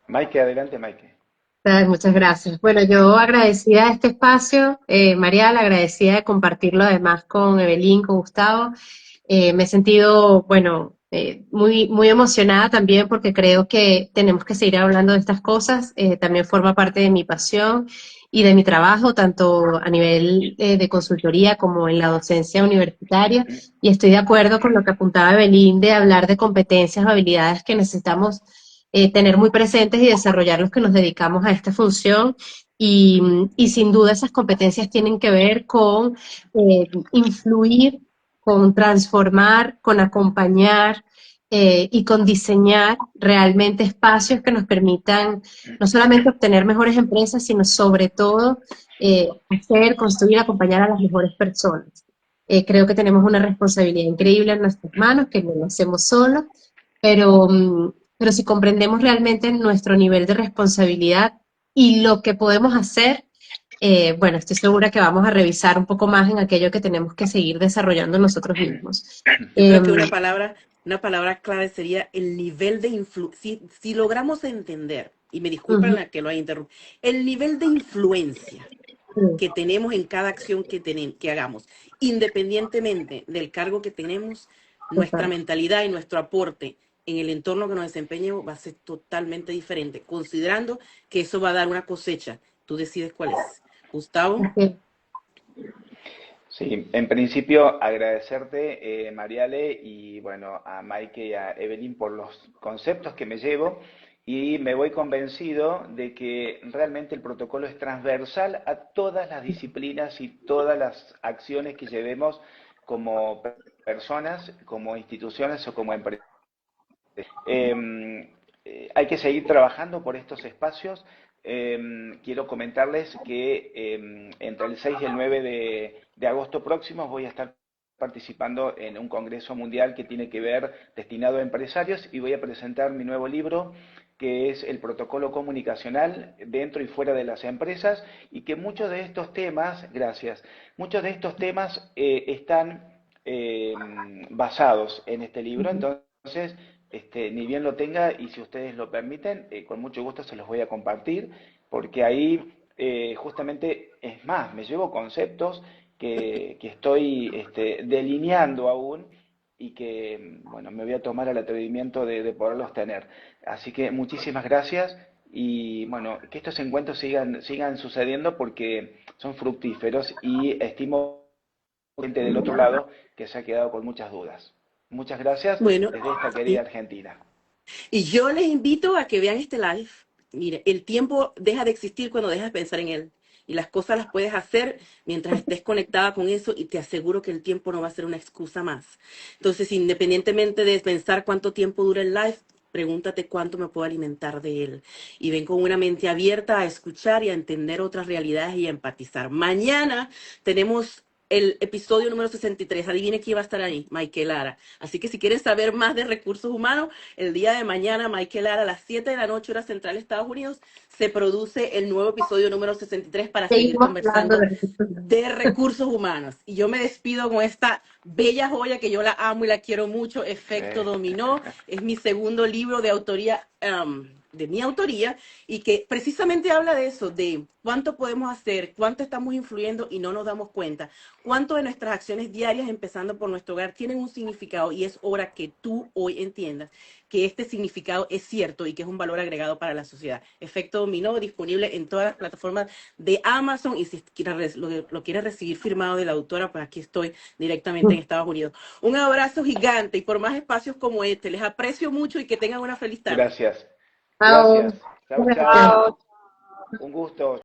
Maike, adelante, Maike. Muchas gracias. Bueno, yo agradecida de este espacio, Marial, agradecida de compartirlo además con Evelyn, con Gustavo. Me he sentido, bueno, muy, muy emocionada también porque creo que tenemos que seguir hablando de estas cosas. También forma parte de mi pasión y de mi trabajo, tanto a nivel de consultoría como en la docencia universitaria. Y estoy de acuerdo con lo que apuntaba Evelyn de hablar de competencias o habilidades que necesitamos tener muy presentes y desarrollar los que nos dedicamos a esta función. Y sin duda esas competencias tienen que ver con influir, con transformar, con acompañar y con diseñar realmente espacios que nos permitan no solamente obtener mejores empresas, sino sobre todo hacer, construir, acompañar a las mejores personas. Creo que tenemos una responsabilidad increíble en nuestras manos, que no lo hacemos solos, pero, pero si comprendemos realmente nuestro nivel de responsabilidad y lo que podemos hacer, bueno, estoy segura que vamos a revisar un poco más en aquello que tenemos que seguir desarrollando nosotros mismos. Yo creo que Em, una palabra clave sería el nivel de influencia. Si logramos entender, y me disculpan ujú, la que lo haya interrumpido, el nivel de influencia sí, que tenemos en cada acción que hagamos, independientemente del cargo que tenemos, nuestra total. mentalidad y nuestro aporte en el entorno que nos desempeñemos va a ser totalmente diferente, considerando que eso va a dar una cosecha. Tú decides cuál es. Gustavo. Así Sí, en principio agradecerte, Mariale, y bueno, a Maike y a Evelyn por los conceptos que me llevo y me voy convencido de que realmente el protocolo es transversal a todas las disciplinas y todas las acciones que llevemos como personas, como instituciones o como empresas. Hay que seguir trabajando por estos espacios. Quiero comentarles que entre el 6 y el 9 de agosto próximos voy a estar participando en un congreso mundial que tiene que ver destinado a empresarios y voy a presentar mi nuevo libro que es el protocolo comunicacional dentro y fuera de las empresas y que muchos de estos temas, gracias, muchos de estos temas están basados en este libro, entonces ni bien lo tenga y si ustedes lo permiten, con mucho gusto se los voy a compartir, porque ahí justamente, es más, me llevo conceptos que estoy delineando aún y que, bueno, me voy a tomar el atrevimiento de poderlos tener. Así que muchísimas gracias y, bueno, que estos encuentros sigan sucediendo porque son fructíferos y estimo gente del otro lado que se ha quedado con muchas dudas. Muchas gracias Bueno, desde esta querida Argentina. y yo les invito a que vean este live. Mire, el tiempo deja de existir cuando dejas de pensar en él. Y las cosas las puedes hacer mientras estés conectada con eso y te aseguro que el tiempo no va a ser una excusa más. Entonces, independientemente de pensar cuánto tiempo dura el live, pregúntate cuánto me puedo alimentar de él. Y ven con una mente abierta a escuchar y a entender otras realidades y a empatizar. Mañana tenemos el episodio número 63. Adivine quién va a estar ahí, Michael Lara. Así que si quieres saber más de recursos humanos, el día de mañana, Michael Lara, a las 7 de la noche, hora central de Estados Unidos, se produce el nuevo episodio número 63 para seguir seguimos hablando conversando de recursos humanos. de recursos humanos. Y yo me despido con esta bella joya que yo la amo y la quiero mucho, Efecto Dominó. Es mi segundo libro de autoría, de mi autoría, y que precisamente habla de eso, de cuánto podemos hacer, cuánto estamos influyendo y no nos damos cuenta. Cuánto de nuestras acciones diarias, empezando por nuestro hogar, tienen un significado y es hora que tú hoy entiendas que este significado es cierto y que es un valor agregado para la sociedad. Efecto Dominó, disponible en todas las plataformas de Amazon y si lo quieres recibir firmado de la autora, pues aquí estoy directamente en Estados Unidos. Un abrazo gigante y por más espacios como este, les aprecio mucho y que tengan una feliz tarde. Gracias. Chao. Gracias. Chau, Gracias. chau. Chao. Un gusto.